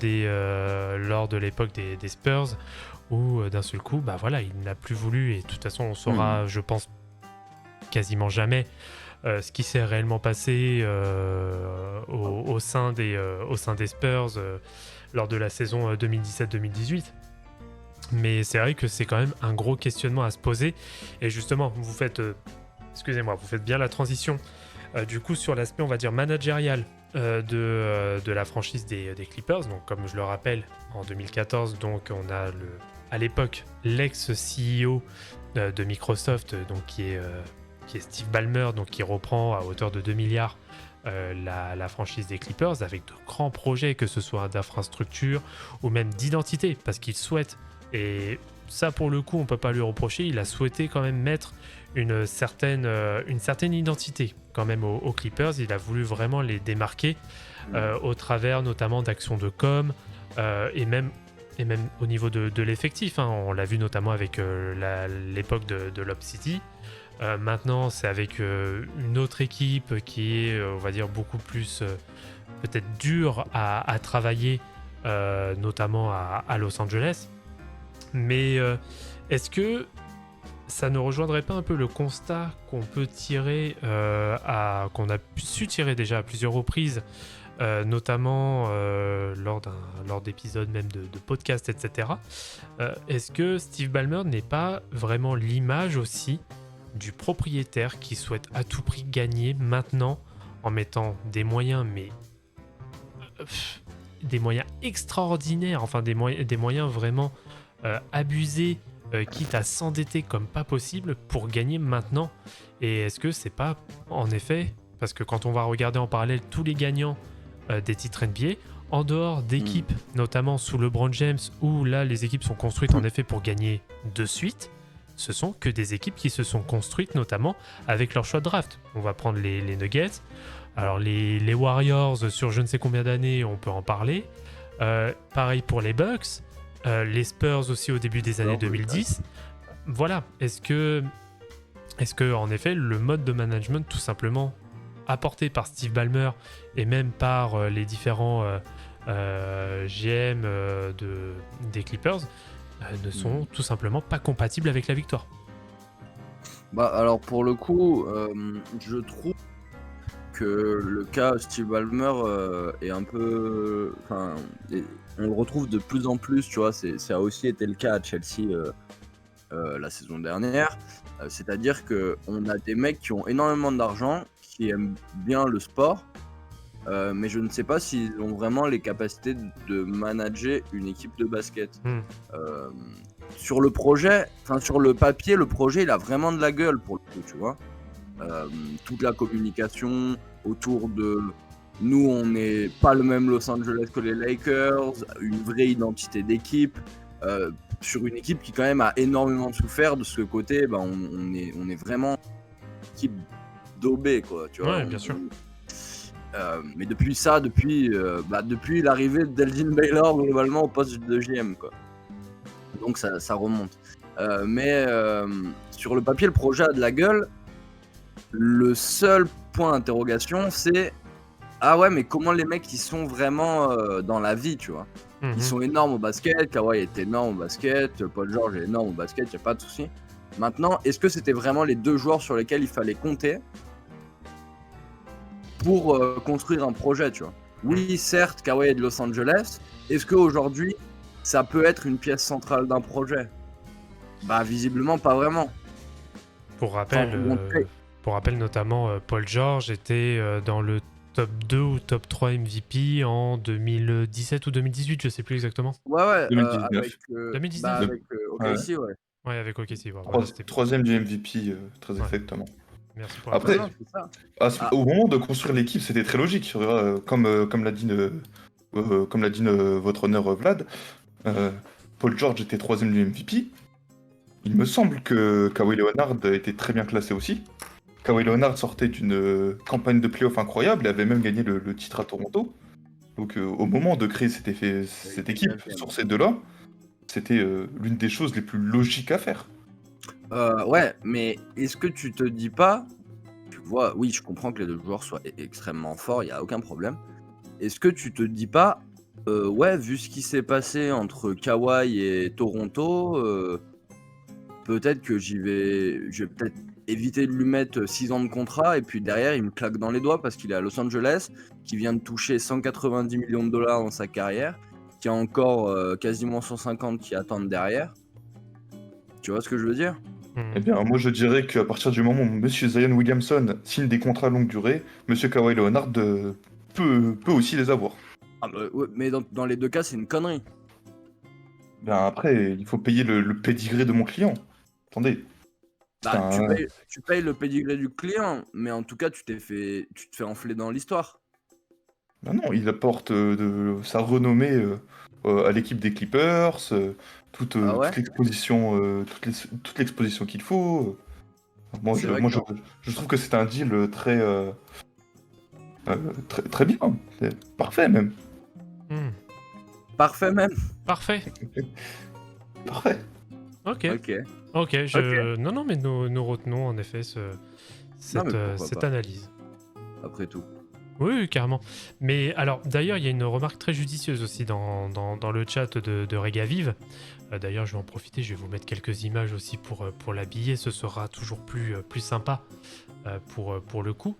lors de l'époque des Spurs, où d'un seul coup, bah voilà, il n'a plus voulu, et de toute façon, on saura, je pense, quasiment jamais ce qui s'est réellement passé au sein des Spurs lors de la saison 2017-2018. Mais c'est vrai que c'est quand même un gros questionnement à se poser. Et justement, vous faites bien la transition du coup sur l'aspect, on va dire, managérial de la franchise des Clippers. Donc, comme je le rappelle, en 2014, donc, on a à l'époque l'ex-CEO de Microsoft, donc, qui est Steve Ballmer, donc, qui reprend à hauteur de 2 milliards la franchise des Clippers avec de grands projets, que ce soit d'infrastructure ou même d'identité, parce qu'il souhaite, et ça pour le coup on peut pas lui reprocher, il a souhaité quand même mettre une certaine identité quand même aux Clippers. Il a voulu vraiment les démarquer au travers notamment d'actions de com et même au niveau de l'effectif, hein. On l'a vu notamment avec l'époque de Lob City. Maintenant, c'est avec une autre équipe qui est, on va dire, beaucoup plus peut-être dure à travailler, notamment à Los Angeles. Mais est-ce que ça ne rejoindrait pas un peu le constat qu'on peut tirer, qu'on a su tirer déjà à plusieurs reprises, notamment lors d'épisodes même de podcasts, etc. Est-ce que Steve Ballmer n'est pas vraiment l'image aussi du propriétaire qui souhaite à tout prix gagner maintenant en mettant des moyens, mais des moyens extraordinaires, enfin des moyens vraiment abusés, quitte à s'endetter comme pas possible pour gagner maintenant? Et est-ce que c'est pas, en effet, parce que quand on va regarder en parallèle tous les gagnants des titres NBA, en dehors d'équipes, notamment sous LeBron James, où là les équipes sont construites en effet pour gagner de suite, ce sont que des équipes qui se sont construites notamment avec leur choix de draft. On va prendre les Nuggets, alors les Warriors sur je ne sais combien d'années, on peut en parler. Pareil pour les Bucks, les Spurs aussi au début des années 2010. Voilà, est-ce que en effet le mode de management tout simplement apporté par Steve Ballmer et même par les différents GM des Clippers ne sont tout simplement pas compatibles avec la victoire? Bah alors pour le coup, je trouve que le cas Steve Ballmer est un peu, enfin, on le retrouve de plus en plus, tu vois. Ça a aussi été le cas à Chelsea la saison dernière. C'est-à-dire que on a des mecs qui ont énormément d'argent, qui aiment bien le sport, mais je ne sais pas s'ils ont vraiment les capacités de manager une équipe de basket. Sur le projet, enfin sur le papier, le projet il a vraiment de la gueule pour le coup, tu vois. Toute la communication autour de nous, on n'est pas le même Los Angeles que les Lakers, une vraie identité d'équipe, sur une équipe qui quand même a énormément souffert de ce côté. Bah, on est vraiment une équipe daubée, quoi, tu vois. Ouais, bien sûr. Mais depuis l'arrivée d'Elgin Baylor globalement au poste de GM, quoi. Donc ça remonte. Mais sur le papier, le projet a de la gueule. Le seul point d'interrogation, c'est ah ouais, mais comment les mecs ils sont vraiment dans la vie, tu vois. Ils sont énormes au basket, Kawhi est énorme au basket, Paul George est énorme au basket, y a pas de souci. Maintenant, est-ce que c'était vraiment les deux joueurs sur lesquels il fallait compter pour construire un projet, tu vois? Oui, certes, Kawhi est de Los Angeles. Est-ce qu'aujourd'hui, ça peut être une pièce centrale d'un projet? Bah, visiblement, pas vraiment. Pour rappel, Pour rappel, notamment, Paul George était dans le top 2 ou top 3 MVP en 2017 ou 2018, je sais plus exactement. Ouais, 2019. avec, 2019. avec OKC, ouais. Ouais, avec OKC. Voilà, c'était... Troisième du MVP, très Ouais. exactement. Merci pour la Après, Non, c'est ça. au moment de construire l'équipe, c'était très logique. Comme l'a dit, votre honneur Vlad, Paul George était troisième du MVP. Il me semble que Kawhi Leonard était très bien classé aussi. Kawhi Leonard sortait d'une campagne de playoff incroyable et avait même gagné le titre à Toronto. Donc au moment de créer cette équipe bien fait, sur ces deux-là, c'était l'une des choses les plus logiques à faire. Ouais, mais est-ce que tu te dis pas, tu vois, oui, je comprends que les deux joueurs soient extrêmement forts, il n'y a aucun problème. Est-ce que tu te dis pas, ouais, vu ce qui s'est passé entre Kawhi et Toronto, peut-être que je vais peut-être éviter de lui mettre 6 ans de contrat et puis derrière il me claque dans les doigts parce qu'il est à Los Angeles, qui vient de toucher 190 millions de dollars dans sa carrière, qui a encore quasiment 150 qui attendent derrière. Tu vois ce que je veux dire? Mhm. Eh bien, moi je dirais qu'à partir du moment où Monsieur Zion Williamson signe des contrats longue durée, Monsieur Kawhi Leonard peut aussi les avoir. Ah bah, ouais, mais dans les deux cas, c'est une connerie. Ben après, il faut payer le pédigré de mon client. Attendez. C'est Bah, un- tu payes le pédigré du client, mais en tout cas, tu te fais enfler dans l'histoire. Ben non, il apporte de sa renommée à l'équipe des Clippers, Ah ouais? toute l'exposition toute l'exposition qu'il faut. Moi, C'est vrai que je trouve que c'est un deal très, très bien. C'est parfait même. Mhm. parfait même. Parfait. Parfait. Ok. Ok. Non, mais nous retenons en effet Non, mais pourquoi cette pas. analyse. Après tout. Oui, carrément. Mais alors, d'ailleurs, il y a une remarque très judicieuse aussi dans le chat de Rega Vive. D'ailleurs, je vais en profiter, je vais vous mettre quelques images aussi pour l'habiller. Ce sera toujours plus sympa pour le coup.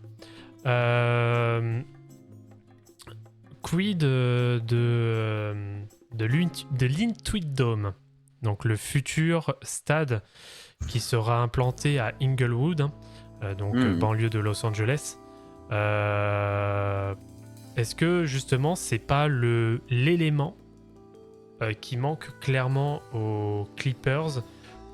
Quid de l'Intuit Dome, donc le futur stade qui sera implanté à Inglewood, banlieue de Los Angeles. Est-ce que justement c'est pas l'élément qui manque clairement aux Clippers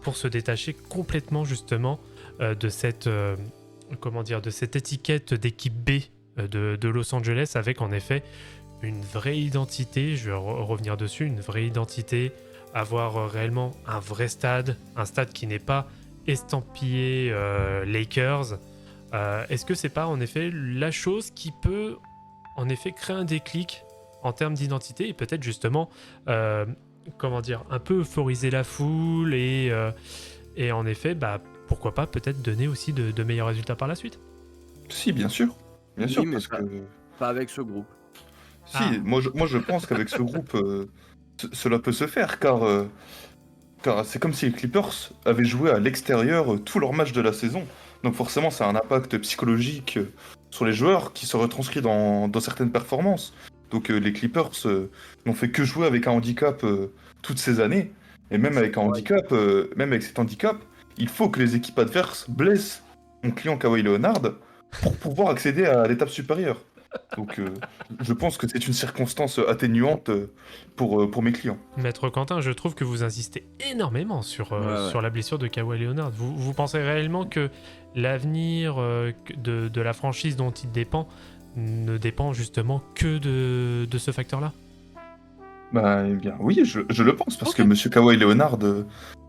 pour se détacher complètement justement de cette de cette étiquette d'équipe B de Los Angeles, avec en effet une vraie identité, je vais revenir dessus, une vraie identité, avoir réellement un vrai stade, un stade qui n'est pas estampillé Lakers. Est-ce que c'est pas en effet la chose qui peut en effet créer un déclic en termes d'identité et peut-être justement un peu euphoriser la foule et en effet pourquoi pas peut-être donner aussi de meilleurs résultats par la suite. Si, bien sûr. Bien Oui, sûr, mais parce pas- que... Pas avec ce groupe. Si, Ah. moi je pense qu'avec ce groupe, cela peut se faire, car c'est comme si les Clippers avaient joué à l'extérieur tous leurs matchs de la saison. Donc forcément, ça a un impact psychologique sur les joueurs qui se retranscrit dans certaines performances. Donc les Clippers n'ont fait que jouer avec un handicap toutes ces années. Et même avec un handicap, même avec cet handicap, il faut que les équipes adverses blessent mon client Kawhi Leonard pour pouvoir accéder à l'étape supérieure. Donc je pense que c'est une circonstance atténuante pour mes clients. Maître Quentin, je trouve que vous insistez énormément sur Ouais. la blessure de Kawhi Leonard. Vous pensez réellement que l'avenir de la franchise dont il dépend ne dépend justement que de ce facteur-là? Bah, eh bien, oui, je le pense, parce Ok. que Monsieur Kawhi Leonard,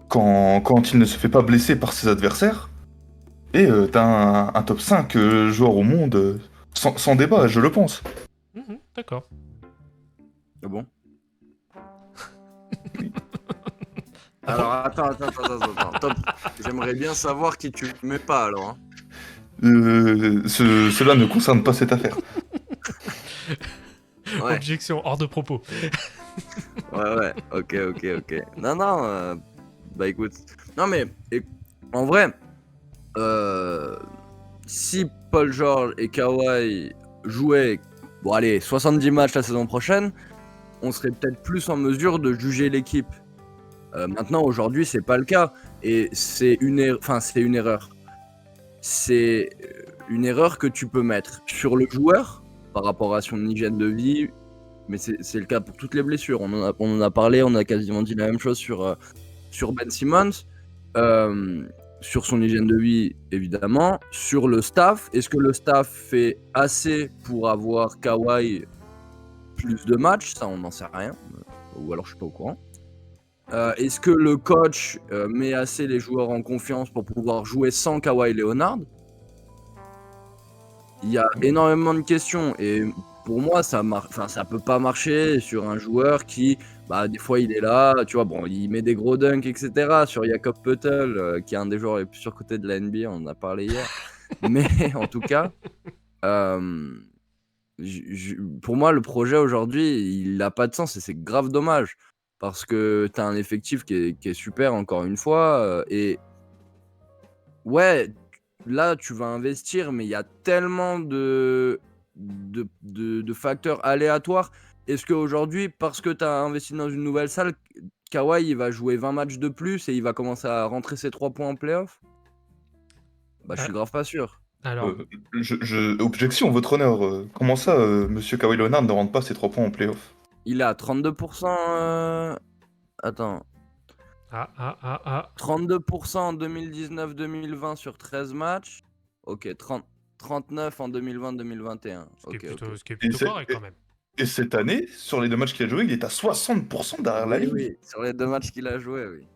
quand il ne se fait pas blesser par ses adversaires, t'as un top 5 joueur au monde, sans débat, je le pense. D'accord. Ah bon? Oui. Alors attends. Top. J'aimerais bien savoir qui tu mets pas alors. Hein. Cela ne concerne pas cette affaire. Ouais. Objection, hors de propos. Ouais. Ok. Non. Bah écoute. Non mais en vrai, si Paul George et Kawhi jouaient, bon allez, 70 matchs la saison prochaine, on serait peut-être plus en mesure de juger l'équipe. Maintenant, aujourd'hui, c'est pas le cas. Et c'est une erreur. c'est une erreur que tu peux mettre sur le joueur par rapport à son hygiène de vie, mais c'est le cas pour toutes les blessures. On en a parlé, on a quasiment dit la même chose sur Ben Simmons. Sur son hygiène de vie, évidemment. Sur le staff, est-ce que le staff fait assez pour avoir Kawhi plus de matchs? Ça, on n'en sait rien. Ou alors je suis pas au courant. Est-ce que le coach met assez les joueurs en confiance pour pouvoir jouer sans Kawhi Leonard? Il y a énormément de questions et pour moi ça peut pas marcher sur un joueur qui des fois il est là, tu vois, bon, il met des gros dunks, etc. Sur Jakob Poeltl, qui est un des joueurs les plus surcotés de la NBA, on en a parlé hier. Mais en tout cas, pour moi le projet aujourd'hui il a pas de sens et c'est grave dommage parce que t'as un effectif qui est super encore une fois et ouais, là tu vas investir mais il y a tellement de facteurs aléatoires. Est-ce qu'aujourd'hui, parce que tu as investi dans une nouvelle salle, Kawhi il va jouer 20 matchs de plus et il va commencer à rentrer ses 3 points en playoff? Je suis grave pas sûr. Alors, Objection, votre honneur. Comment ça, monsieur Kawhi Leonard ne rentre pas ses 3 points en playoff? Il est à 32%. Attends. 32% en 2019-2020 sur 13 matchs. Ok, 39 en 2020-2021. Ce qui est plutôt correct quand même. Et cette année, sur les 2 matchs qu'il a joué, il est à 60% derrière la ligne. Oui, sur les 2 matchs qu'il a joué, oui.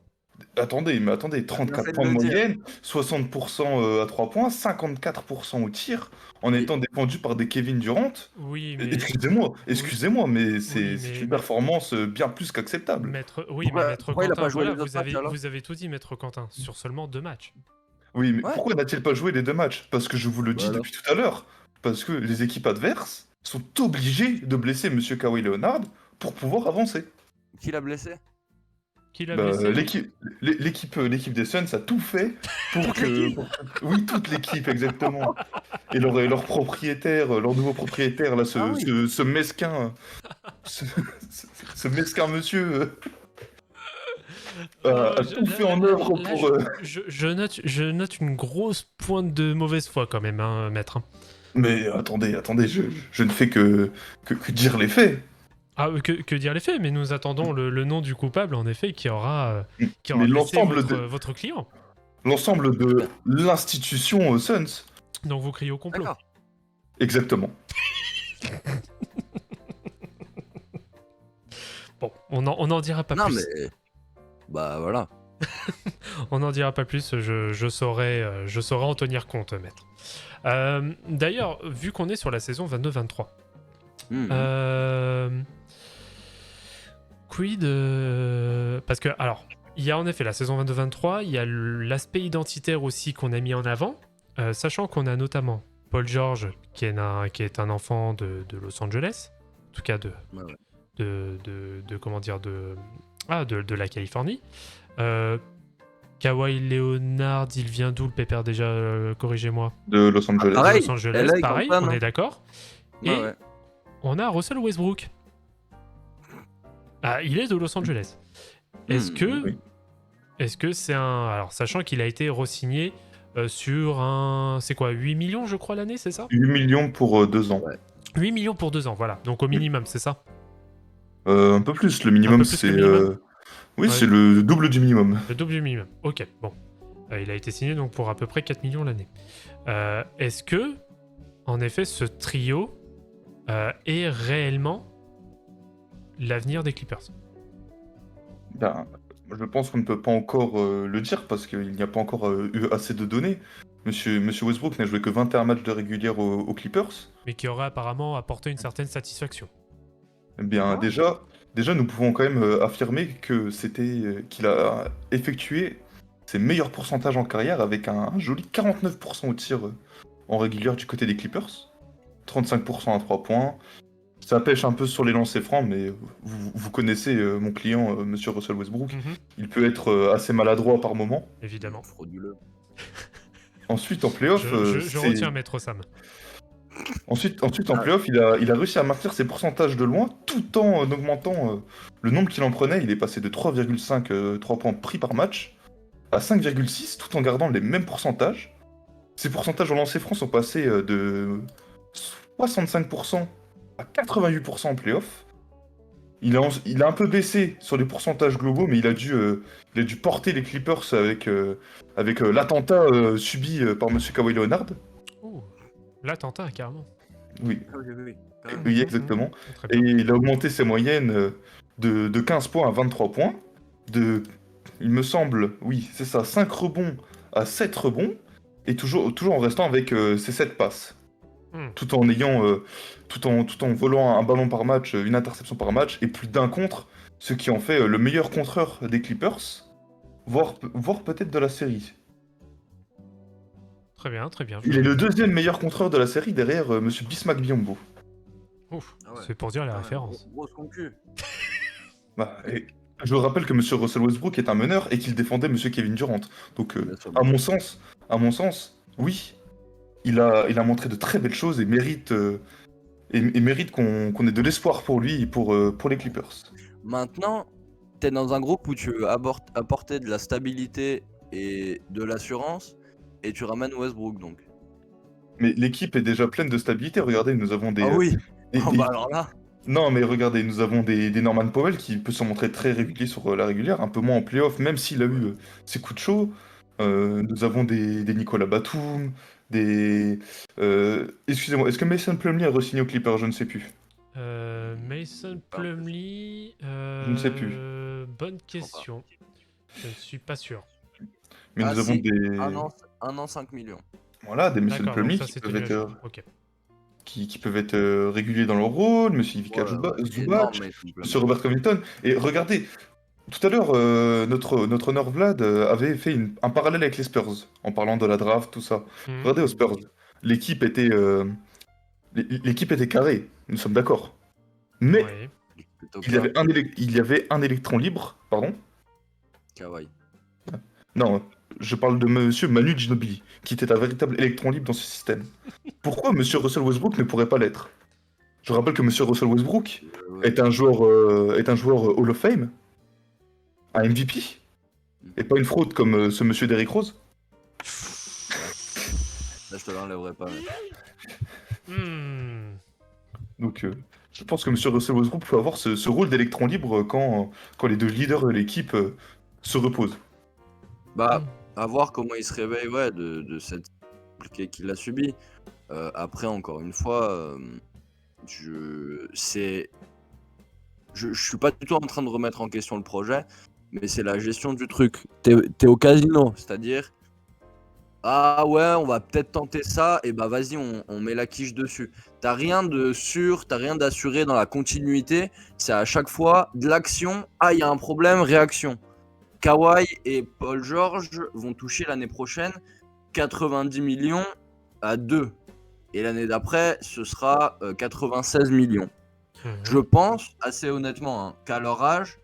Attendez, 34 points de moyenne, 60% à 3 points, 54% au tir, en étant défendu par des Kevin Durant. Oui, mais... Excusez-moi, mais c'est mais- une performance bien plus qu'acceptable. Maître Pourquoi il a Quentin, pas joué voilà, les autres matchs, alors vous avez tout dit, Maître Quentin, sur seulement 2 matchs. Oui, mais Ouais. pourquoi n'a-t-il pas joué les 2 matchs? Parce que je vous le dis Voilà. depuis tout à l'heure. Parce que les équipes adverses sont obligées de blesser Monsieur Kawhi Leonard pour pouvoir avancer. Qui l'a blessé? Qui l'a blessé? L'équipe des Suns a tout fait pour que... Oui, toute l'équipe, exactement. Et leur propriétaire, leur nouveau propriétaire, là, ce mesquin... Ce mesquin monsieur... a tout fait en œuvre pour... Je note une grosse pointe de mauvaise foi quand même, hein, maître. Mais attendez, je ne fais que dire les faits. Ah, que dire les faits, mais nous attendons le nom du coupable, en effet, qui aura Mais blessé l'ensemble votre client. L'ensemble de l'institution Suns. Donc vous criez au complot. D'accord. Exactement. Bon, on n'en dira pas Non, plus. mais. Voilà. On n'en dira pas plus, je saurai en tenir compte, maître. D'ailleurs, vu qu'on est sur la saison 22-23, quid parce que, alors, il y a en effet la saison 22-23, il y a l'aspect identitaire aussi qu'on a mis en avant, sachant qu'on a notamment Paul George, qui est un enfant de Los Angeles, en tout cas de la Californie. Kawhi Leonard, il vient d'où le pépère déjà, corrigez-moi. De Los Angeles. pareil. Los Angeles, LA, pareil, Campagne, on hein. est d'accord. Ouais, Et ouais. on a Russell Westbrook. Ah, il est de Los Angeles. Est-ce que c'est un... Alors, sachant qu'il a été re-signé sur un... C'est quoi, 8 millions, je crois, l'année, c'est ça? 8 millions pour 2 ans. Ouais. 8 millions pour 2 ans, voilà. Donc au minimum, c'est ça? Un peu plus. Le minimum, Un peu plus que c'est... le minimum. Oui, Ouais. c'est le double du minimum. Le double du minimum. Ok, bon. Il a été signé donc pour à peu près 4 millions l'année. Est-ce que, en effet, ce trio est réellement l'avenir des Clippers? Ben, je pense qu'on ne peut pas encore le dire parce qu'il n'y a pas encore eu assez de données. Monsieur Westbrook n'a joué que 21 matchs de régulière aux Clippers. Mais qui aurait apparemment apporté une certaine satisfaction. Eh bien, déjà, nous pouvons quand même affirmer que qu'il a effectué ses meilleurs pourcentages en carrière avec un joli 49% au tir en régulière du côté des Clippers, 35% à 3 points. Ça pêche un peu sur les lancers francs, mais vous connaissez mon client, monsieur Russell Westbrook. Il peut être assez maladroit par moment. Évidemment. Frauduleux. Ensuite, en playoff, Je retiens Maître Sam. Ensuite, en playoff, il a réussi à maintenir ses pourcentages de loin tout en augmentant le nombre qu'il en prenait. Il est passé de 3,5 3 points pris par match à 5,6 tout en gardant les mêmes pourcentages. Ses pourcentages au lancer franc sont passés de 65% à 88% en playoff. Il a un peu baissé sur les pourcentages globaux, mais il a dû porter les Clippers avec l'attentat subi par Monsieur Kawhi Leonard. Oh, l'attentat, carrément. Oui, Ah oui, oui, oui, quand même. oui, exactement. Très Et bien. il a augmenté ses moyennes de 15 points à 23 points. Il me semble, oui, c'est ça, 5 rebonds à 7 rebonds. Et toujours en restant avec ses 7 passes. Hmm. Tout en volant un ballon par match, une interception par match, et plus d'un contre, ce qui en fait le meilleur contreur des Clippers, voire peut-être de la série. Très bien, très bien. Il est le deuxième meilleur contreur de la série derrière Monsieur Bismack Biyombo. Ouf, Ah ouais. c'est pour dire la Ah ouais, référence. Grosse concu. Et je vous rappelle que Monsieur Russell Westbrook est un meneur et qu'il défendait Monsieur Kevin Durant. Donc, Bien sûr. à mon sens, oui, il a montré de très belles choses et mérite qu'on ait de l'espoir pour lui et pour les Clippers. Maintenant, t'es dans un groupe où tu veux apporter de la stabilité et de l'assurance, et tu ramènes Westbrook donc. Mais l'équipe est déjà pleine de stabilité. Regardez, nous avons Ah oui. des- Oh des- bah alors là. Non, mais regardez, nous avons des Norman Powell qui peut se montrer très régulier sur la régulière, un peu moins en playoff, même s'il a eu ses coups de chaud. Nous avons des Nicolas Batum, excusez-moi, est-ce que Mason Plumlee a re-signé au Clipper? Je ne sais plus. Mason Plumlee. Je ne sais plus. Bonne question. Je ne suis pas sûr. Mais Ah nous avons si, des... un an 5 millions. Voilà, des Mason D'accord, donc Plumlee ça qui c'est peuvent tenu à être, jour. Ok. qui peuvent être réguliers dans leur rôle, Monsieur Ivica Énorme, Zubac, Mason Plumlee. Monsieur Robert Covington. Et regardez, tout à l'heure, notre honneur Vlad avait fait un parallèle avec les Spurs, en parlant de la draft, tout ça. Mhm. Regardez aux Spurs, l'équipe était, l'équipe était carrée, nous sommes d'accord. Mais Ouais. Plutôt il y avait un électron libre, pardon. Kawhi. Non, je parle de Monsieur Manu Ginobili, qui était un véritable électron libre dans ce système. Pourquoi Monsieur Russell Westbrook ne pourrait pas l'être? Je rappelle que Monsieur Russell Westbrook Ouais. est un joueur Hall of Fame, un MVP, et pas une fraude comme ce Monsieur Derrick Rose. Là je te l'enlèverai pas. Mais... Hmm. Donc, je pense que Monsieur Russell Westbrook peut avoir ce rôle d'électron libre quand les deux leaders de l'équipe se reposent. Bah, à voir comment il se réveille de cette compliquée qu'il a subi. Après, encore une fois, je suis pas du tout en train de remettre en question le projet, mais c'est la gestion du truc. T'es au casino, c'est-à-dire, ah ouais, on va peut-être tenter ça, et bah vas-y, on met la quiche dessus. T'as rien de sûr, t'as rien d'assuré dans la continuité, c'est à chaque fois de l'action, ah il y a un problème, réaction. Kawhi et Paul George vont toucher l'année prochaine 90 millions à 2. Et l'année d'après, ce sera 96 millions. Mhm. Je pense, assez honnêtement, hein, qu'à leur âge,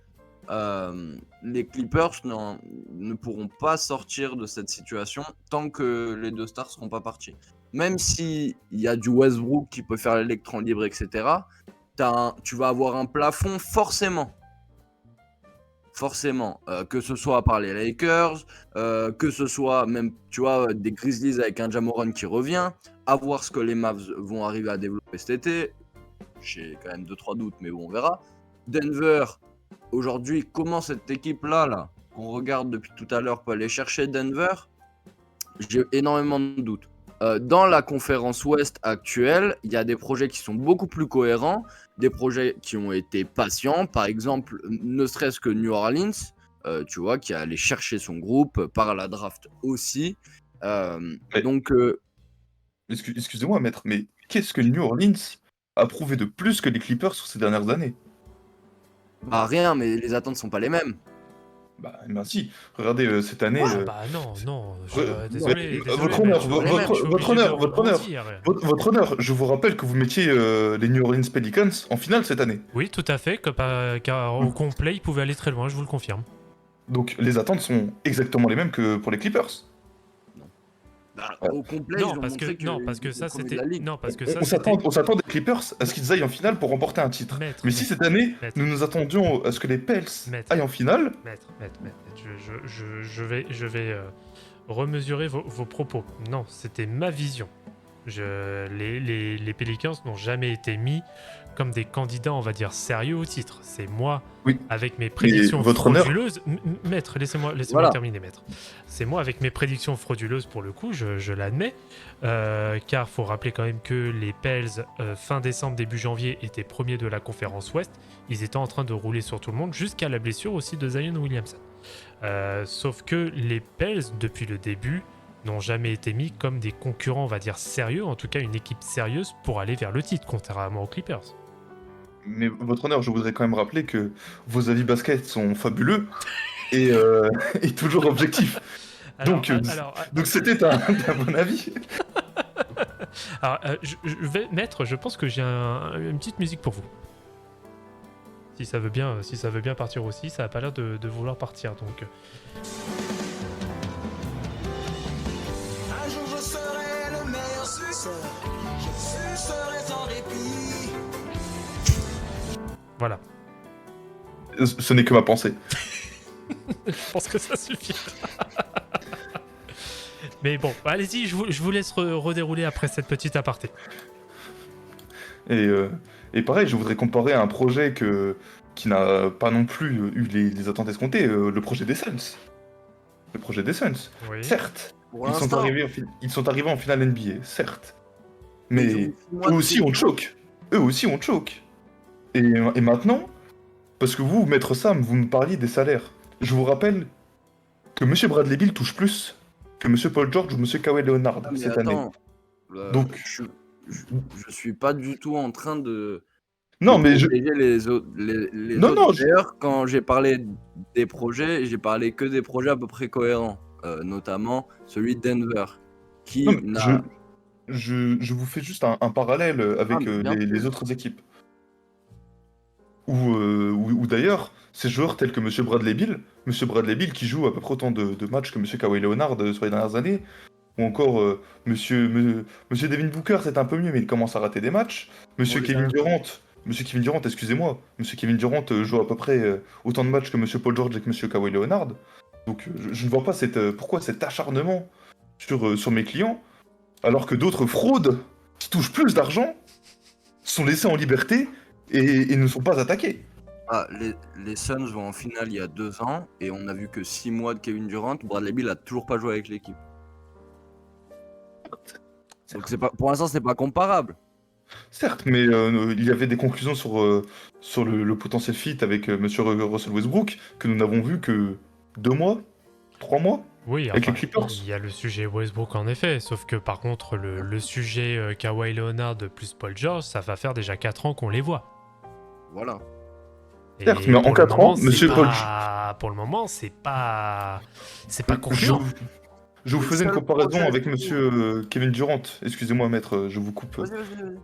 les Clippers ne pourront pas sortir de cette situation tant que les deux stars ne seront pas partis. Même s'il y a du Westbrook qui peut faire l'électron libre, etc., tu vas avoir un plafond forcément. Forcément, que ce soit par les Lakers, que ce soit même, tu vois, des Grizzlies avec un Ja Morant qui revient, à voir ce que les Mavs vont arriver à développer cet été. J'ai quand même 2-3 doutes, mais bon, on verra. Denver, aujourd'hui, comment cette équipe-là, qu'on regarde depuis tout à l'heure, peut aller chercher Denver? J'ai énormément de doutes. Dans la conférence Ouest actuelle, il y a des projets qui sont beaucoup plus cohérents, des projets qui ont été patients, par exemple, ne serait-ce que New Orleans, tu vois, qui est allé chercher son groupe par la draft aussi. Donc, Excusez-moi, maître, mais qu'est-ce que New Orleans a prouvé de plus que les Clippers sur ces dernières années? bah rien, mais les attentes sont pas les mêmes. Bah, merci. Regardez, cette année... Ah bah non, désolé, votre mais honneur, je suis votre obligé de honneur, votre honneur. rebondir. Votre honneur, je vous rappelle que vous mettiez les New Orleans Pelicans en finale cette année. Oui, tout à fait, car au complet, il pouvait aller très loin, je vous le confirme. Donc les attentes sont exactement les mêmes que pour les Clippers. Bah, au complet, Non, ils ont parce montré que, non, parce que ils ça étaient premiers de c'était. la ligue. Non, parce que On ça c'était. on s'attend des Clippers à ce qu'ils aillent en finale pour remporter un titre. Maître, Mais si maître, cette année, maître. nous nous attendions à ce que les Pels Maître. aillent en finale, Maître, je vais remesurez vos propos. Non, c'était ma vision. Les Pelicans n'ont jamais été mis comme des candidats, on va dire, sérieux au titre. C'est moi, Oui. avec mes prédictions votre honneur. frauduleuses... Maître, laissez-moi Voilà. terminer, maître. C'est moi, avec mes prédictions frauduleuses, pour le coup, je l'admets. Car faut rappeler quand même que les Pels, fin décembre, début janvier, étaient premiers de la conférence Ouest. Ils étaient en train de rouler sur tout le monde, jusqu'à la blessure aussi de Zion Williamson. Sauf que les Pels, depuis le début, n'ont jamais été mis comme des concurrents, on va dire, sérieux, en tout cas une équipe sérieuse pour aller vers le titre, contrairement aux Clippers. Mais votre honneur, je voudrais quand même rappeler que vos avis basket sont fabuleux et, et toujours objectifs. Donc c'était un bon avis. Je vais mettre, je pense que j'ai une petite musique pour vous. Si ça veut bien partir aussi, ça a pas l'air de vouloir partir, donc... Un jour je serai le meilleur suceur, je sucerai sans répit. Voilà. Ce n'est que ma pensée. Je pense que ça suffit. Mais bon, allez-y, je vous laisse redérouler après cette petite aparté. Et pareil, je voudrais comparer à un projet qui n'a pas non plus eu les attentes escomptées, le projet des Suns. Le projet des Suns. Oui. Certes, Pour ils sont, l'instant. ils sont arrivés en finale NBA, certes. Mais Ils ont 6 mois eux de aussi ont choke. Eux aussi ont choke. Et maintenant, parce que vous, Maître Sam, vous me parliez des salaires. Je vous rappelle que M. Bradley Beal touche plus que M. Paul George ou M. Kawhi Leonard Ah, mais cette année. attends, Donc- je suis pas du tout en train de Non, mais je... protéger les autres. Non, non, D'ailleurs, quand j'ai parlé des projets, j'ai parlé que des projets à peu près cohérents, notamment celui de Denver, qui non, mais n'a. je vous fais juste un parallèle avec mais bien les sûr. autres équipes. Ou d'ailleurs, ces joueurs tels que M. Bradley Beal qui joue à peu près autant de matchs que M. Kawhi Leonard sur les dernières années, ou encore Monsieur Devin Booker, c'est un peu mieux, mais il commence à rater des matchs. Monsieur les Kevin derniers Durant, excusez-moi, Monsieur Kevin Durant joue à peu près autant de matchs que Monsieur Paul George et que Monsieur Kawhi Leonard. Donc je ne vois pas pourquoi cet acharnement sur mes clients, alors que d'autres fraudes qui touchent plus d'argent sont laissés en liberté et ne sont pas attaqués. Ah, les Suns vont en finale il y a 2 ans et on a vu que 6 mois de Kevin Durant. Bradley Beal a toujours pas joué avec l'équipe. Donc pour l'instant, c'est pas comparable. Certes, mais il y avait des conclusions sur le potentiel fit avec Monsieur Russell Westbrook que nous n'avons vu que 2 mois, 3 mois. Oui, Avec les Clippers. il y a le sujet Westbrook en effet, sauf que par contre, le sujet Kawhi Leonard plus Paul George, ça va faire déjà 4 ans qu'on les voit. Voilà. Et Certes, mais en pour le 4 moment, ans, Monsieur c'est Paul... pas- Pour le moment, c'est pas Je concluant. vous, je vous Le faisais une seul comparaison projet- avec Monsieur Kevin Durant. Excusez-moi, maître, je vous coupe. Vas-y.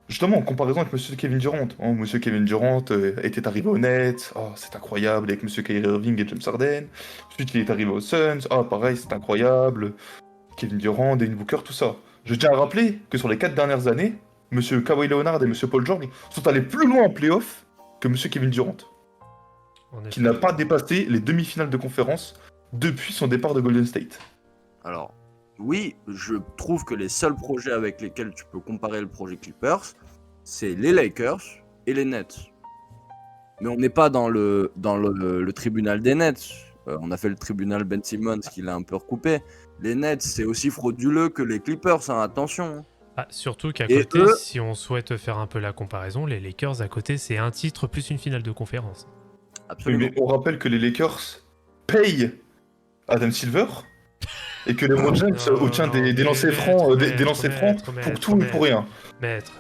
Justement, en comparaison avec Monsieur Kevin Durant. Oh, Monsieur Kevin Durant était arrivé aux Nets. Oh, c'est incroyable avec Monsieur Kyrie Irving et James Harden. Ensuite, il est arrivé aux Suns. Oh, pareil, c'est incroyable. Kevin Durant, Devin Booker, tout ça. Je tiens à rappeler que sur les 4 dernières années, Monsieur Kawhi Leonard et Monsieur Paul George sont allés plus loin en playoff que Monsieur Kevin Durant, En effet. qui n'a pas dépassé les demi-finales de conférence depuis son départ de Golden State. Alors, oui, je trouve que les seuls projets avec lesquels tu peux comparer le projet Clippers, c'est les Lakers et les Nets. Mais on n'est pas dans le tribunal des Nets. On a fait le tribunal Ben Simmons qui l'a un peu recoupé. Les Nets, c'est aussi frauduleux que les Clippers, hein, attention. Ah, surtout qu'à Et côté, eux- si on souhaite faire un peu la comparaison, les Lakers à côté, c'est un titre plus une finale de conférence. Oui, Absolument. mais on rappelle que les Lakers payent Adam Silver et que les LeBron James Non, obtient non, des lancers maître, francs, des maître, lancers francs maître, pour maître, tout et pour rien. Maître,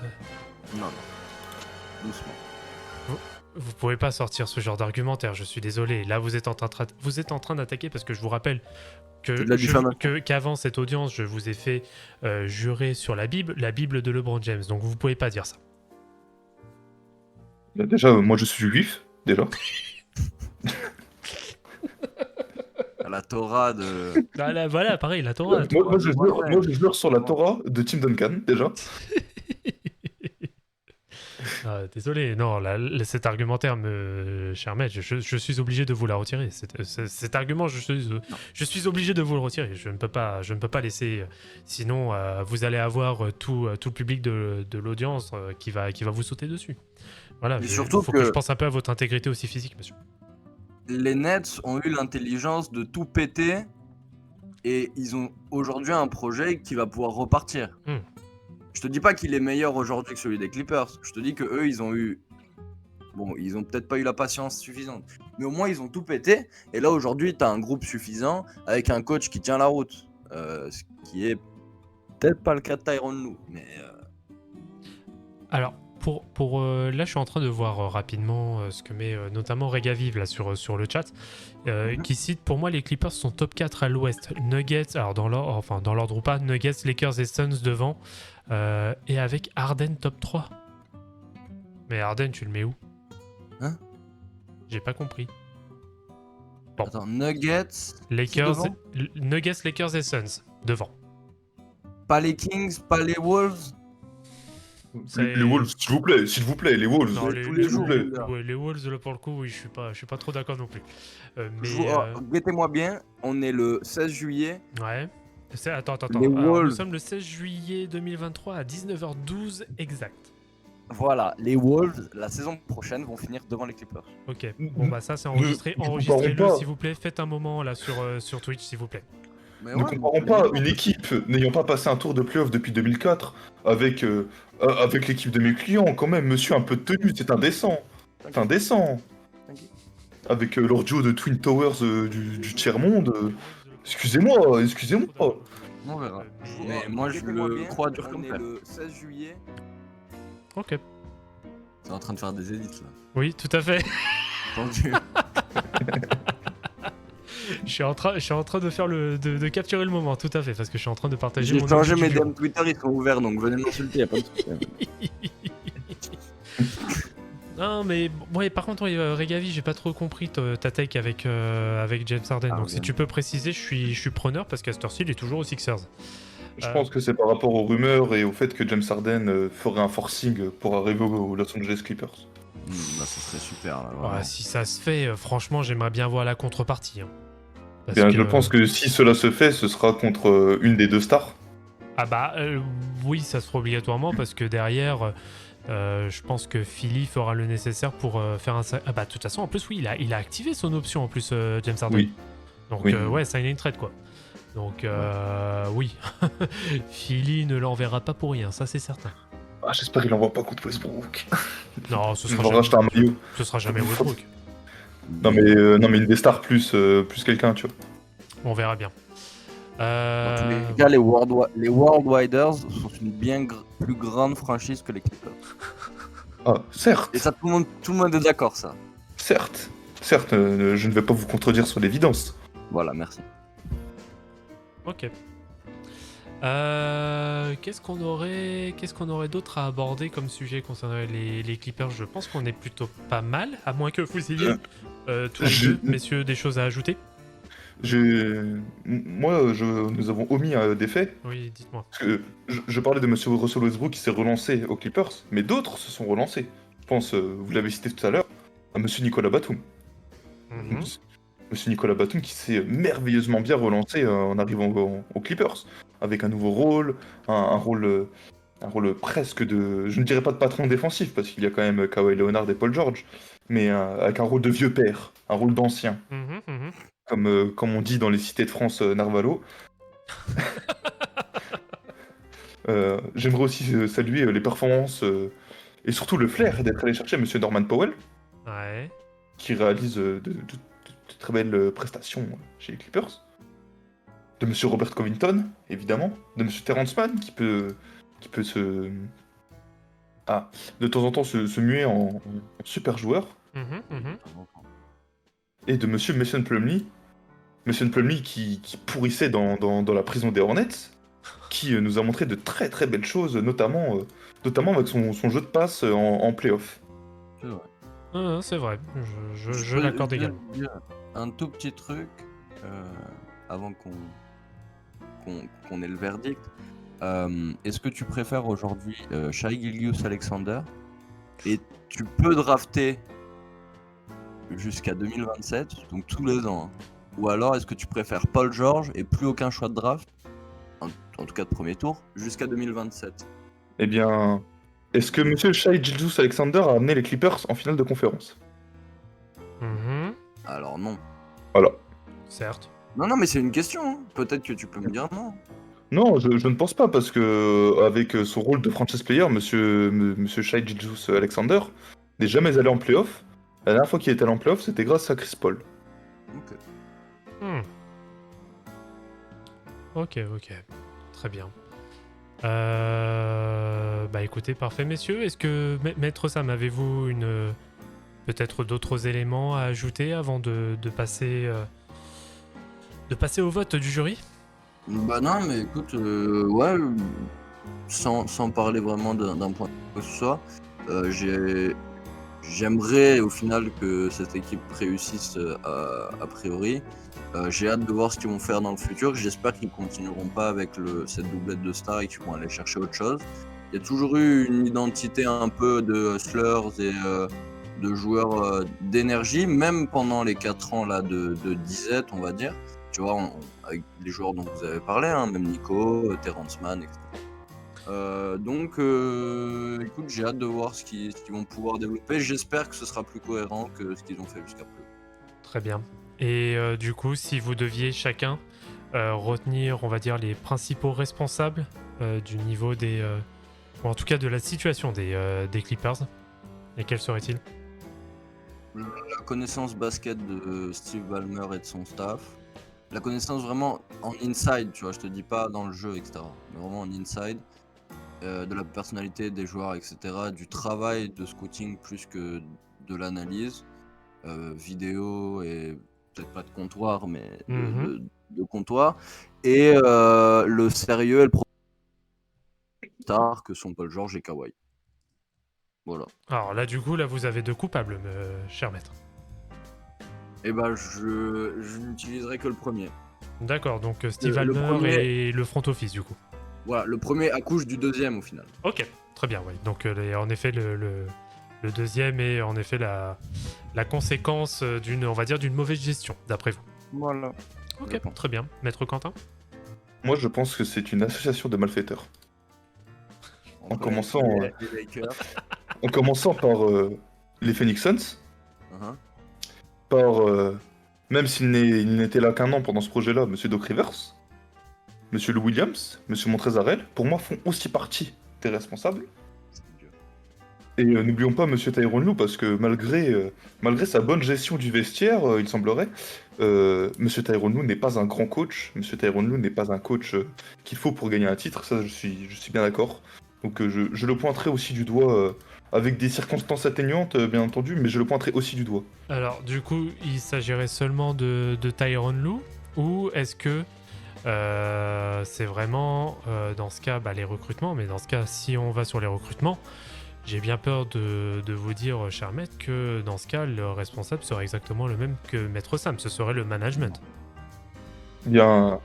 Non. Doucement. vous pouvez pas sortir ce genre d'argumentaire, je suis désolé. Là, vous êtes en train d'attaquer parce que je vous rappelle C'est de la diffamation. qu'avant cette audience, je vous ai fait jurer sur la Bible de LeBron James. Donc vous pouvez pas dire ça. Déjà, moi je suis juif, déjà. La Torah de. Ah, là, voilà, pareil, la Torah. la Torah. Moi je jure sur la Torah de Tim Duncan, déjà. Désolé, non, cet argumentaire, cher maître, je suis obligé de vous la retirer. Cet argument, je suis obligé de vous le retirer. Je ne peux pas laisser. Sinon, vous allez avoir tout le public de l'audience qui va vous sauter dessus. Voilà. Mais Il surtout faut que je que pense un peu à votre intégrité aussi physique, monsieur. les Nets ont eu l'intelligence de tout péter et ils ont aujourd'hui un projet qui va pouvoir repartir. Je te dis pas qu'il est meilleur aujourd'hui que celui des Clippers. Je te dis que eux, ils ont eu. Bon, ils ont peut-être pas eu la patience suffisante. Mais au moins, ils ont tout pété. Et là, aujourd'hui, tu as un groupe suffisant avec un coach qui tient la route. Ce qui est peut-être pas le cas de Tyronn Lue. Mais Alors, là, je suis en train de voir rapidement ce que met notamment Regaviv là sur le chat, qui cite pour moi les Clippers sont top 4 à l'ouest. Nuggets, alors dans l'ordre ou pas, Nuggets, Lakers et Suns devant, et avec Harden top 3. Mais Harden, tu le mets où? Hein? J'ai pas compris. Bon. attends, Nuggets. Lakers, devant Nuggets, Lakers et Suns devant. Pas les Kings, pas les Wolves. Les Wolves, s'il vous plaît, les Wolves. Non, tous les s'il vous jours, plaît. là. les Wolves, là, pour le coup, oui, je suis pas trop d'accord non plus. Guettez-moi bien, on est le 16 juillet. Ouais. Attends. Les Alors, nous Wolves. sommes le 16 juillet 2023 à 19h12 exact. Voilà, les Wolves, la saison prochaine, vont finir devant les Clippers. Ok. Bon, bah ça, c'est enregistré. Ne Enregistrez-le, comparons pas. s'il vous plaît. Faites un moment là sur Twitch, s'il vous plaît. Mais Ne comparons pas une équipe n'ayant pas passé un tour de playoff depuis 2004 avec l'équipe de mes clients. Quand même, monsieur, un peu de tenue, c'est indécent. C'est indécent. T'inquiète. Avec leur duo de Twin Towers du tiers-monde. Excusez-moi. On verra. Mais moi, je le crois dur comme fer. Le 16 juillet. Ok. C'est en train de faire des édits là. Oui, tout à fait. Entendu. je suis en train de faire de capturer le moment, tout à fait, parce que je suis en train de partager J'ai mon changé ordi mes du bureau. DM Twitter, ils sont ouverts donc venez m'insulter, y'a pas de souci. Non, mais ouais, par contre, Regavi, j'ai pas trop compris ta take avec James Harden. Donc, si tu peux préciser, je suis preneur parce qu'à cette heure-ci, il est toujours aux Sixers. Je pense que c'est par rapport aux rumeurs et au fait que James Harden ferait un forcing pour arriver aux Los Angeles Clippers. Bah, ça serait super là. Ouais, si ça se fait, franchement, j'aimerais bien voir la contrepartie. Hein. Parce Bien, que- je pense que si cela se fait, ce sera contre une des deux stars. Ah bah oui, ça se fera obligatoirement parce que derrière, je pense que Philly fera le nécessaire pour faire un... Ah bah de toute façon, en plus, oui, il a activé son option en plus, James Harden. Oui. Donc Oui. ouais, ça a une trade quoi. Donc oui, Philly ne l'enverra pas pour rien, ça c'est certain. Ah, j'espère qu'il envoie pas contre Westbrook. Non, ce Il sera va jamais, racheter un maillot. ce sera jamais Westbrook. Non mais une des stars plus quelqu'un, tu vois. On verra bien. Dans tous les cas, les World Widers sont une bien plus grande franchise que les Clippers. Ah, certes, Et ça, tout le monde est d'accord, ça. certes, je ne vais pas vous contredire sur l'évidence. Voilà, merci. Ok. Qu'est-ce qu'on aurait d'autre à aborder comme sujet concernant les Clippers? Je pense qu'on est plutôt pas mal, à moins que vous ayez tous les deux, messieurs, des choses à ajouter. Nous avons omis des faits. Oui, dites-moi. Parce que je parlais de Monsieur Russell Westbrook qui s'est relancé aux Clippers, mais d'autres se sont relancés. Je pense, vous l'avez cité tout à l'heure, à Monsieur Nicolas Batum. Mhm. Monsieur Nicolas Batum qui s'est merveilleusement bien relancé en arrivant aux Clippers, avec un nouveau rôle, un rôle presque de, je ne dirais pas de patron défensif, parce qu'il y a quand même Kawhi Leonard et Paul George, mais avec un rôle de vieux père, un rôle d'ancien, comme on dit dans les cités de France Narvalo. J'aimerais aussi saluer les performances et surtout le flair d'être allé chercher Monsieur Norman Powell, Ouais. qui réalise de très belles prestations chez les Clippers. De Monsieur Robert Covington, évidemment. De Monsieur Terrence Mann, qui peut de temps en temps se muer en super joueur. Et de Monsieur Mason Plumlee. Mason Plumlee qui pourrissait dans la prison des Hornets, qui nous a montré de très très belles choses, notamment avec son jeu de passe en playoff. C'est vrai. C'est vrai, je l'accorde également. Un tout petit truc avant qu'on ait le verdict. Est-ce que tu préfères aujourd'hui Shai Gilgeous-Alexander Et tu peux drafter jusqu'à 2027, donc tous les ans. Hein. Ou alors, est-ce que tu préfères Paul George et plus aucun choix de draft, en tout cas de premier tour, jusqu'à 2027? Eh bien, est-ce que monsieur Shai Gilgeous-Alexander a amené les Clippers en finale de conférence? Mhm, Alors non. Voilà. certes. Non, mais c'est une question. Hein. Peut-être que tu peux me dire non. Non, je ne pense pas, parce que avec son rôle de franchise player, monsieur Shai Gilgeous-Alexander n'est jamais allé en playoff. La dernière fois qu'il est allé en playoff, c'était grâce à Chris Paul. Ok. Hmm. Ok. Très bien. Bah écoutez, parfait, messieurs. Est-ce que, Maître Sam, avez-vous peut-être d'autres éléments à ajouter avant de passer au vote du jury? Bah non, mais écoute, ouais, sans parler vraiment d'un point que ce soit, j'aimerais au final que cette équipe réussisse a priori. J'ai hâte de voir ce qu'ils vont faire dans le futur. J'espère qu'ils continueront pas avec cette doublette de stars et qu'ils vont aller chercher autre chose. Il y a toujours eu une identité un peu de hustlers et de joueurs d'énergie, même pendant les 4 ans là, de disette, on va dire. Tu vois, avec les joueurs dont vous avez parlé, hein, même Nico, Terrence Mann, etc. Donc, écoute, j'ai hâte de voir ce qu'ils vont pouvoir développer. J'espère que ce sera plus cohérent que ce qu'ils ont fait jusqu'à présent. Très bien. Et du coup, si vous deviez chacun retenir, on va dire, les principaux responsables du niveau ou en tout cas de la situation des Clippers, et quels seraient-ils? La connaissance basket de Steve Ballmer et de son staff. La connaissance vraiment en inside, tu vois, je te dis pas dans le jeu, etc. Mais vraiment en inside. De la personnalité des joueurs, etc. Du travail de scouting plus que de l'analyse. Vidéo et peut-être pas de comptoir, mais de comptoir. Et le sérieux et le star que sont Paul George et Kawhi. Voilà. Alors là, du coup, là, vous avez deux coupables, cher maître. Et ben, je n'utiliserai que le premier. D'accord, donc Steve Le Ballmer premier- et le front office, du coup. Voilà, le premier accouche du deuxième au final. Ok, très bien, oui. Donc, en effet, le deuxième est en effet la conséquence on va dire, d'une mauvaise gestion, d'après vous. Voilà. Ok, très bien. Maître Quentin? Moi, je pense que c'est une association de malfaiteurs. En commençant par les Phoenix Suns, Uh-huh. par, même il n'était là qu'un an pendant ce projet-là, monsieur Doc Rivers, monsieur Lou Williams, monsieur Montrezl, pour moi, font aussi partie des responsables. Et n'oublions pas monsieur Tyronn Lue, parce que malgré sa bonne gestion du vestiaire, il semblerait, monsieur Tyronn Lue n'est pas un grand coach, monsieur Tyronn Lue n'est pas un coach qu'il faut pour gagner un titre, ça je suis bien d'accord. Donc je le pointerai aussi du doigt, avec des circonstances atténuantes, bien entendu, mais je le pointerai aussi du doigt. Alors, du coup, il s'agirait seulement de Tyronn Lue, ou est-ce que c'est vraiment, dans ce cas, les recrutements, mais dans ce cas, si on va sur les recrutements, j'ai bien peur de vous dire, cher maître, que dans ce cas, le responsable serait exactement le même que Maître Sam, ce serait le management. Bien,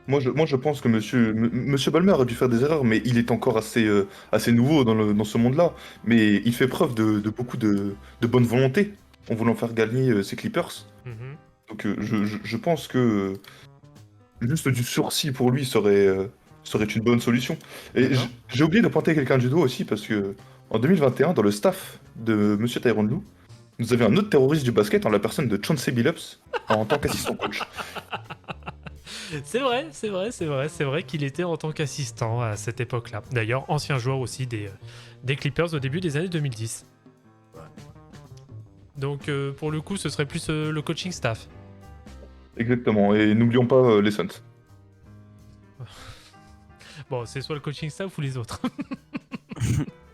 moi je pense que monsieur Ballmer a dû faire des erreurs, mais il est encore assez nouveau dans ce monde-là. Mais il fait preuve de beaucoup de bonne volonté en voulant faire gagner ses Clippers. Mhm. Donc je pense que juste du sursis pour lui serait une bonne solution. Et D'accord. j'ai oublié de pointer quelqu'un du doigt aussi, parce que en 2021, dans le staff de monsieur Tyronn Lue, nous avions un autre terroriste du basket en la personne de Chauncey Billups en tant qu'assistant coach. C'est vrai qu'il était en tant qu'assistant à cette époque-là. D'ailleurs, ancien joueur aussi des Clippers au début des années 2010. Donc, pour le coup, ce serait plus le coaching staff. Exactement, et n'oublions pas les Suns. Bon, c'est soit le coaching staff ou les autres.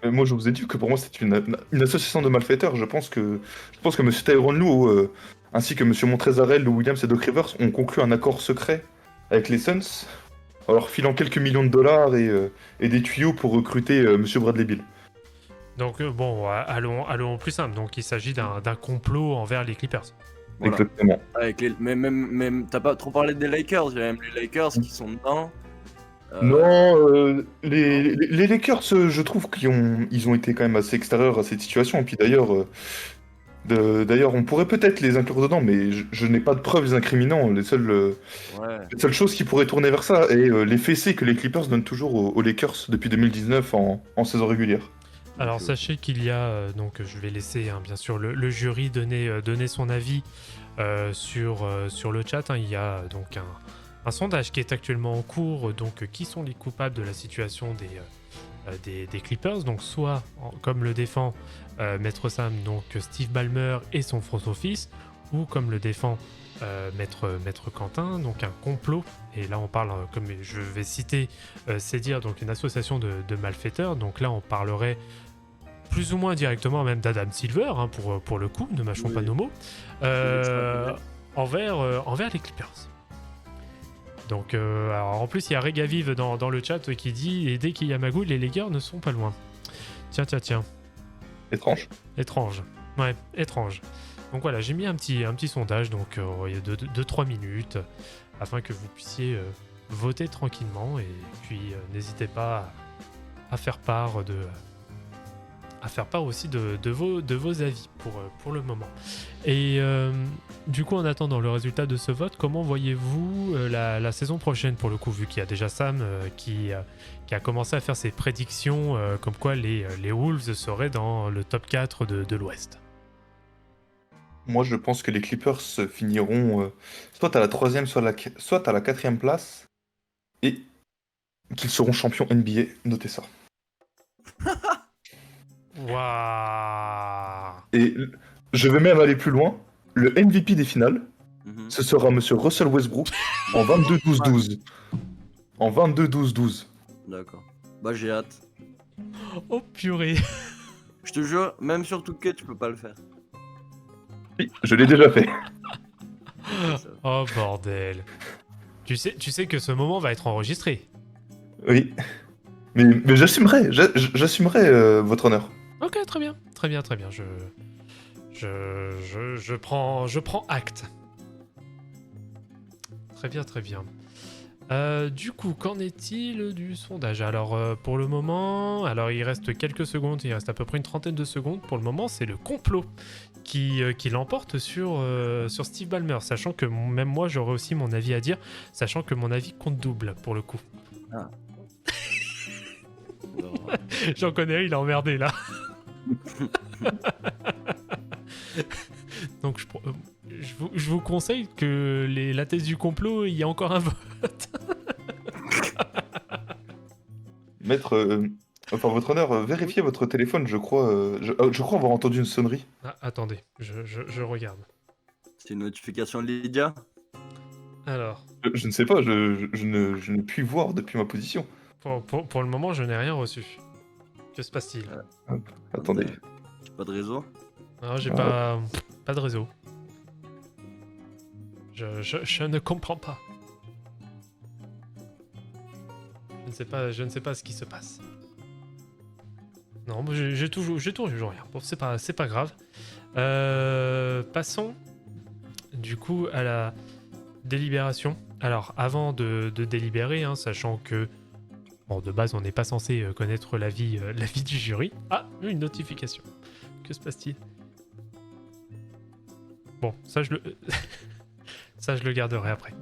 Mais moi, je vous ai dit que pour moi, c'est une association de malfaiteurs. Je pense que M. Tyronn Lue, ainsi que M. Montrezl, Lou Williams et Doc Rivers ont conclu un accord secret avec les Suns, en leur filant quelques millions de dollars et des tuyaux pour recruter M. Bradley Beal. Donc, bon, allons plus simple. Donc, il s'agit d'un complot envers les Clippers. Voilà. Exactement. Avec même, t'as pas trop parlé des Lakers, il y a même les Lakers qui sont dedans. Non, les Lakers, je trouve ils ont été quand même assez extérieurs à cette situation. Et puis d'ailleurs, d'ailleurs, on pourrait peut-être les inclure dedans, mais je n'ai pas de preuves les incriminant. Ouais. Les seules choses qui pourraient tourner vers ça est les fessées que les Clippers donnent toujours aux Lakers depuis 2019 en saison régulière. Alors Donc, sachez qu'il y a, donc je vais laisser bien sûr le jury donner son avis sur le chat, hein. Il y a donc un sondage qui est actuellement en cours, donc qui sont les coupables de la situation des Clippers, donc soit comme le défend Maître Sam, donc Steve Ballmer et son front office, ou comme le défend Maître Quentin, donc un complot. Et là on parle, comme je vais citer c'est dire, donc une association de malfaiteurs, donc là on parlerait plus ou moins directement même d'Adam Silver, hein, pour le coup, ne mâchons Oui. pas nos mots, envers les Clippers. Donc, alors en plus, il y a Regaviv dans le chat qui dit « Et dès qu'il y a Magouille, les Lakers ne sont pas loin. » Tiens. Étrange. Étrange. Ouais, étrange. Donc voilà, j'ai mis un petit sondage, donc il y a 2-3 minutes, afin que vous puissiez voter tranquillement. Et puis, n'hésitez pas à faire part aussi de vos avis pour le moment. Et du coup, en attendant le résultat de ce vote, comment voyez-vous la saison prochaine, pour le coup, vu qu'il y a déjà Sam qui a commencé à faire ses prédictions comme quoi les Wolves seraient dans le top 4 de l'Ouest? Moi, je pense que les Clippers finiront soit à la troisième, soit à la quatrième place, et qu'ils seront champions NBA. Notez ça. Waouh! Et je vais même aller plus loin. Le MVP des finales, Mhm. ce sera Monsieur Russell Westbrook en 22-12-12. En 22-12-12. D'accord. Bah, j'ai hâte. Oh purée! Je te jure, même sur Touquet, tu peux pas le faire. Oui, je l'ai déjà fait. C'est ça. Oh bordel! Tu sais que ce moment va être enregistré. Oui. Mais j'assumerai votre honneur. Ok, très bien. Je prends acte. Très bien. Du coup, qu'en est-il du sondage? Alors, pour le moment, il reste quelques secondes, il reste à peu près une trentaine de secondes. Pour le moment, c'est le complot qui l'emporte sur Steve Ballmer, sachant que même moi, j'aurais aussi mon avis à dire, sachant que mon avis compte double, pour le coup. Ah. J'en connais un, il est emmerdé, là. Donc, je vous conseille que la thèse du complot, il y a encore un vote. Maître, enfin votre honneur, vérifiez votre téléphone, je crois avoir entendu une sonnerie. Ah, attendez, je regarde. C'est une notification de Lydia. Alors, Je ne sais pas, je ne puis voir depuis ma position. pour le moment, je n'ai rien reçu. Que se passe-t-il? Attendez. J'ai pas de réseau. Non, j'ai Ah. pas de réseau. Je ne comprends pas. Je ne sais pas ce qui se passe. Non, j'ai toujours rien. Bon, c'est pas grave. Passons du coup à la délibération. Alors, avant de délibérer, hein, sachant que bon, de base, on n'est pas censé connaître l'avis du jury. Ah, une notification. Que se passe-t-il? Bon, ça je le garderai après.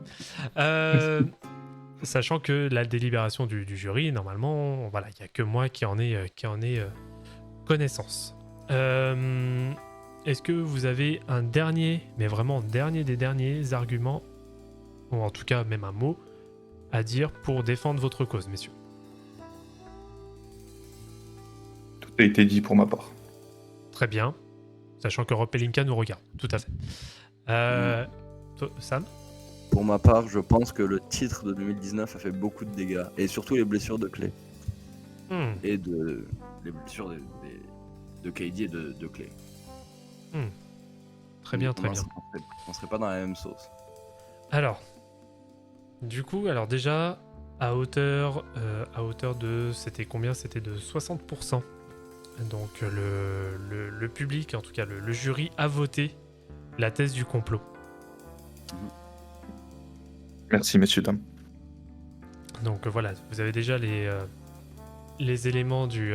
Sachant que la délibération du jury, normalement, voilà, il n'y a que moi qui en ai connaissance. Est-ce que vous avez un dernier, mais vraiment dernier des derniers arguments, ou en tout cas même un mot, à dire pour défendre votre cause, messieurs? Tout a été dit pour ma part. Très bien. Sachant que Rob Pelinka nous regarde. Tout à fait. Sam? Pour ma part, je pense que le titre de 2019 a fait beaucoup de dégâts. Et surtout les blessures de Clay. Et les blessures de KD et de Clay. Très bien. On serait pas dans la même sauce. Alors, du coup, déjà, à hauteur de... C'était combien? C'était de 60%. Donc le public, en tout cas le jury, a voté la thèse du complot. Merci, messieurs, dames. Donc voilà, vous avez déjà les éléments du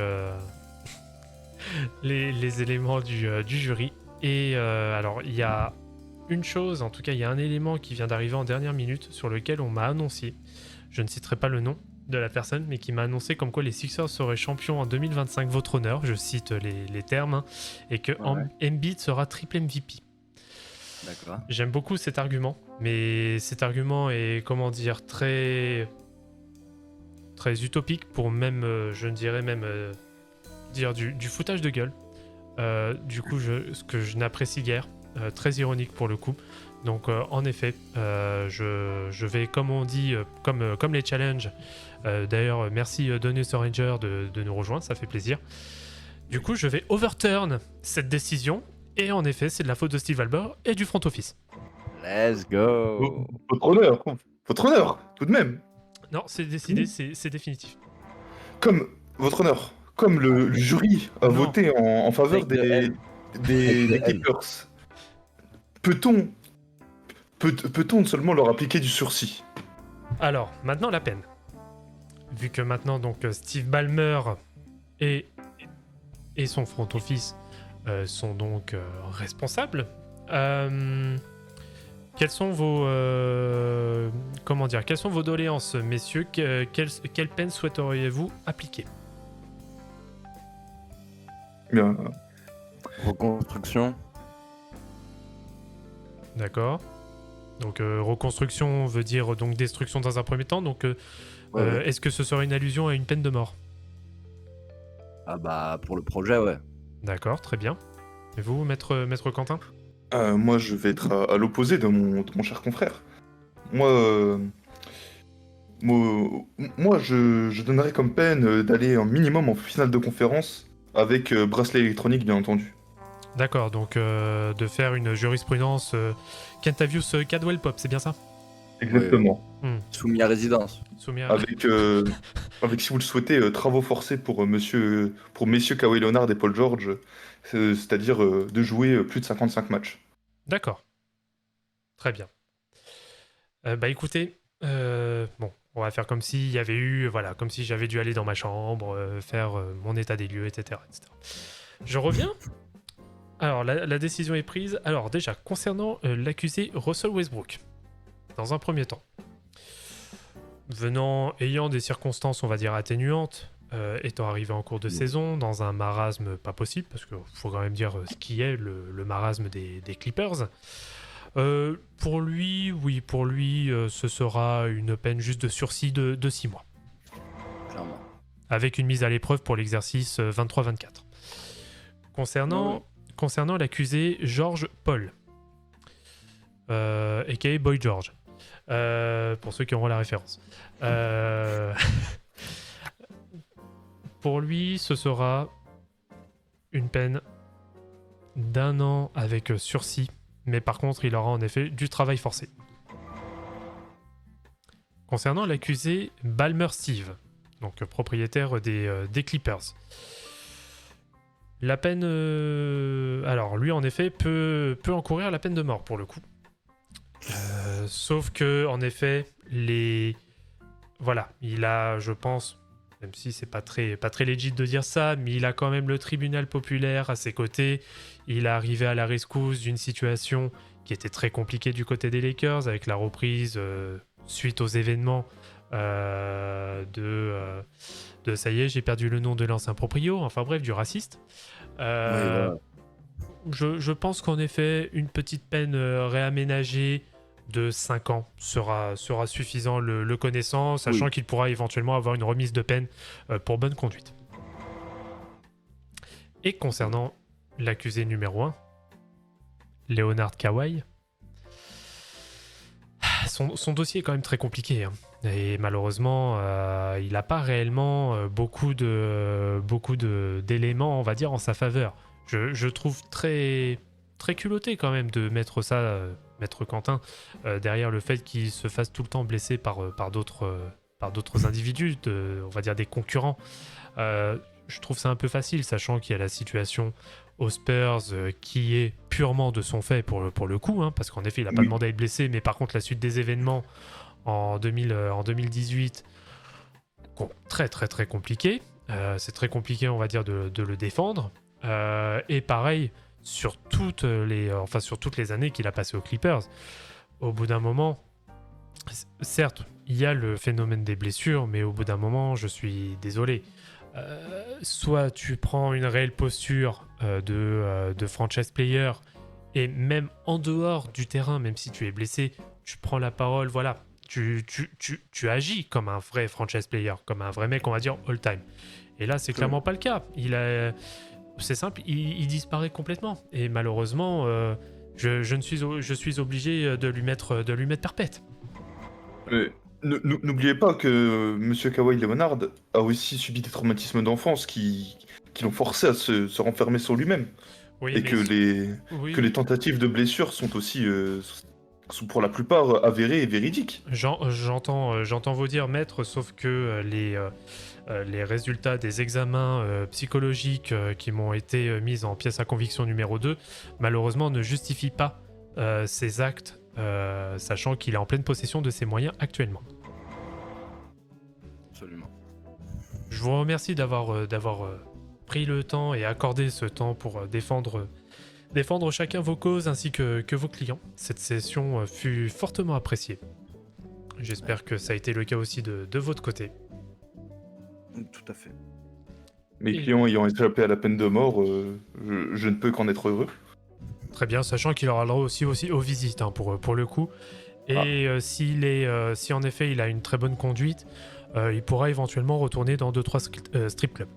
les éléments du jury. Et alors il y a une chose, en tout cas il y a un élément qui vient d'arriver en dernière minute sur lequel on m'a annoncé, je ne citerai pas le nom de la personne, mais qui m'a annoncé comme quoi les Sixers seraient champions en 2025, votre honneur, je cite les termes, hein, et que Embiid sera triple MVP. D'accord. J'aime beaucoup cet argument, mais cet argument est, comment dire, très utopique pour même, je ne dirais même, dire du foutage de gueule. Du coup, ce que je n'apprécie guère, très ironique pour le coup. Donc, en effet, je vais, comme on dit, comme les challenges. D'ailleurs, merci Donus Oranger de nous rejoindre, ça fait plaisir. Du coup, je vais overturn cette décision. Et en effet, c'est de la faute de Steve Albert et du front office. Let's go. Votre honneur, tout de même. Non, c'est décidé, c'est définitif. Comme votre honneur, comme le jury a Non. voté en faveur Avec le L. des Avec le L. Clippers, peut-on seulement leur appliquer du sursis? Alors, maintenant la peine. Vu que maintenant, donc, Steve Ballmer et son front office sont donc responsables, quelles sont vos quelles sont vos doléances, messieurs? Quelle peine souhaiteriez-vous appliquer? Bien, Reconstruction. D'accord. Donc reconstruction veut dire donc destruction dans un premier temps. Donc Ouais. est-ce que ce serait une allusion à une peine de mort? Ah bah pour le projet, ouais. D'accord, très bien. Et vous, maître Quentin? moi, je vais être à l'opposé de mon cher confrère. Moi, je donnerais comme peine d'aller un minimum en finale de conférence avec bracelet électronique, bien entendu. D'accord, donc de faire une jurisprudence Kentavius Cadwell Pop, c'est bien ça? Exactement. Soumis à résidence. Soumis à- Avec, si vous le souhaitez, travaux forcés pour messieurs Kawhi Leonard et Paul George, c'est-à-dire de jouer plus de 55 matchs. D'accord. Très bien. Bah écoutez, bon, on va faire comme s'il y avait eu, voilà, comme si j'avais dû aller dans ma chambre, faire mon état des lieux, etc., etc. Je reviens. Alors, la décision est prise. Alors, déjà, concernant l'accusé Russell Westbrook, dans un premier temps, ayant des circonstances, on va dire, atténuantes, étant arrivé en cours de saison, dans un marasme pas possible, parce qu'il faut quand même dire ce qui est le marasme des Clippers. Pour lui, ce sera une peine juste de sursis de 6 mois, Clairement. avec une mise à l'épreuve pour l'exercice 23-24. Concernant l'accusé George Paul, a.k.a. Boy George, pour ceux qui auront la référence. Pour lui, ce sera une peine d'1 an avec sursis, mais par contre, il aura en effet du travail forcé. Concernant l'accusé Ballmer Steve, donc propriétaire des Clippers, la peine... alors, lui, en effet, peut encourir la peine de mort, pour le coup. Sauf que, en effet, voilà, il a, je pense, même si c'est pas très legit de dire ça, mais il a quand même le tribunal populaire à ses côtés. Il est arrivé à la rescousse d'une situation qui était très compliquée du côté des Lakers, avec la reprise suite aux événements de ça y est, j'ai perdu le nom de l'ancien proprio, enfin bref, du raciste. Voilà. Je pense qu'en effet, une petite peine réaménagée de 5 ans sera suffisant le connaissant, sachant qu'il pourra éventuellement avoir une remise de peine pour bonne conduite. Et concernant l'accusé numéro 1, Leonard Kawhi, son dossier est quand même très compliqué, hein. Et malheureusement, il n'a pas réellement beaucoup d'éléments, on va dire, en sa faveur. Je trouve très culotté quand même de mettre ça, Maître Quentin, derrière le fait qu'il se fasse tout le temps blesser par d'autres individus, on va dire des concurrents. Je trouve ça un peu facile, sachant qu'il y a la situation aux Spurs qui est purement de son fait pour le coup, hein, parce qu'en effet, il n'a pas demandé à être blessé, mais par contre, la suite des événements en 2018 très très très compliqué. C'est très compliqué, on va dire, de le défendre. Et pareil, sur toutes les années qu'il a passées aux Clippers, au bout d'un moment, certes, il y a le phénomène des blessures, mais au bout d'un moment, je suis désolé. Soit tu prends une réelle posture de franchise player, et même en dehors du terrain, même si tu es blessé, tu prends la parole, voilà. Tu agis comme un vrai franchise player, comme un vrai mec, on va dire, all-time. Et là, c'est clairement pas le cas. C'est simple, il disparaît complètement. Et malheureusement, je suis obligé de lui mettre perpète. Mais n'oubliez pas que Monsieur Kawhi Leonard a aussi subi des traumatismes d'enfance qui l'ont forcé à se renfermer sur lui-même. Oui, Et mais que les tentatives de blessure sont aussi, sont pour la plupart avérées et véridiques. j'entends vous dire, maître, sauf que les résultats des examens psychologiques qui m'ont été mis en pièce à conviction numéro 2, malheureusement, ne justifient pas ces actes, sachant qu'il est en pleine possession de ses moyens actuellement. Absolument. Je vous remercie d'avoir pris le temps et accordé ce temps pour défendre chacun vos causes ainsi que vos clients. Cette session fut fortement appréciée. J'espère que ça a été le cas aussi de votre côté. Tout à fait. Mes Et- clients ayant échappé à la peine de mort, je ne peux qu'en être heureux. Très bien, sachant qu'il aura le droit aussi aux visites hein, pour le coup. Et si en effet il a une très bonne conduite, il pourra éventuellement retourner dans 2-3 strip clubs.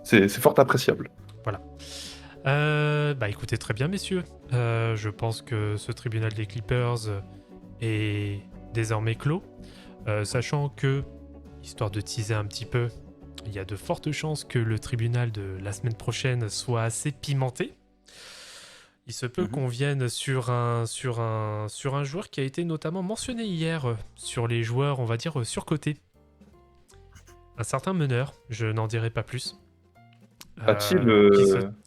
C'est fort appréciable. Bah écoutez, très bien messieurs. Je pense que ce tribunal des Clippers est désormais clos. Sachant que, histoire de teaser un petit peu, il y a de fortes chances que le tribunal de la semaine prochaine soit assez pimenté. Il se peut qu'on vienne sur un joueur qui a été notamment mentionné hier sur les joueurs, on va dire, surcotés. Un certain meneur, je n'en dirai pas plus. A-t-il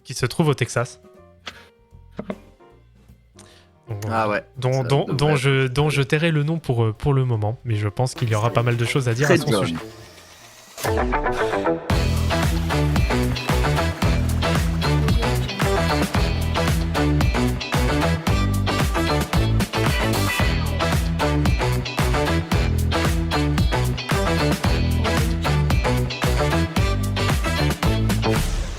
Qui se trouve au Texas. Ah ouais. Dont Ça devrait je tairai le nom pour le moment, mais je pense qu'il y aura pas mal de choses à dire à Très son John. sujet.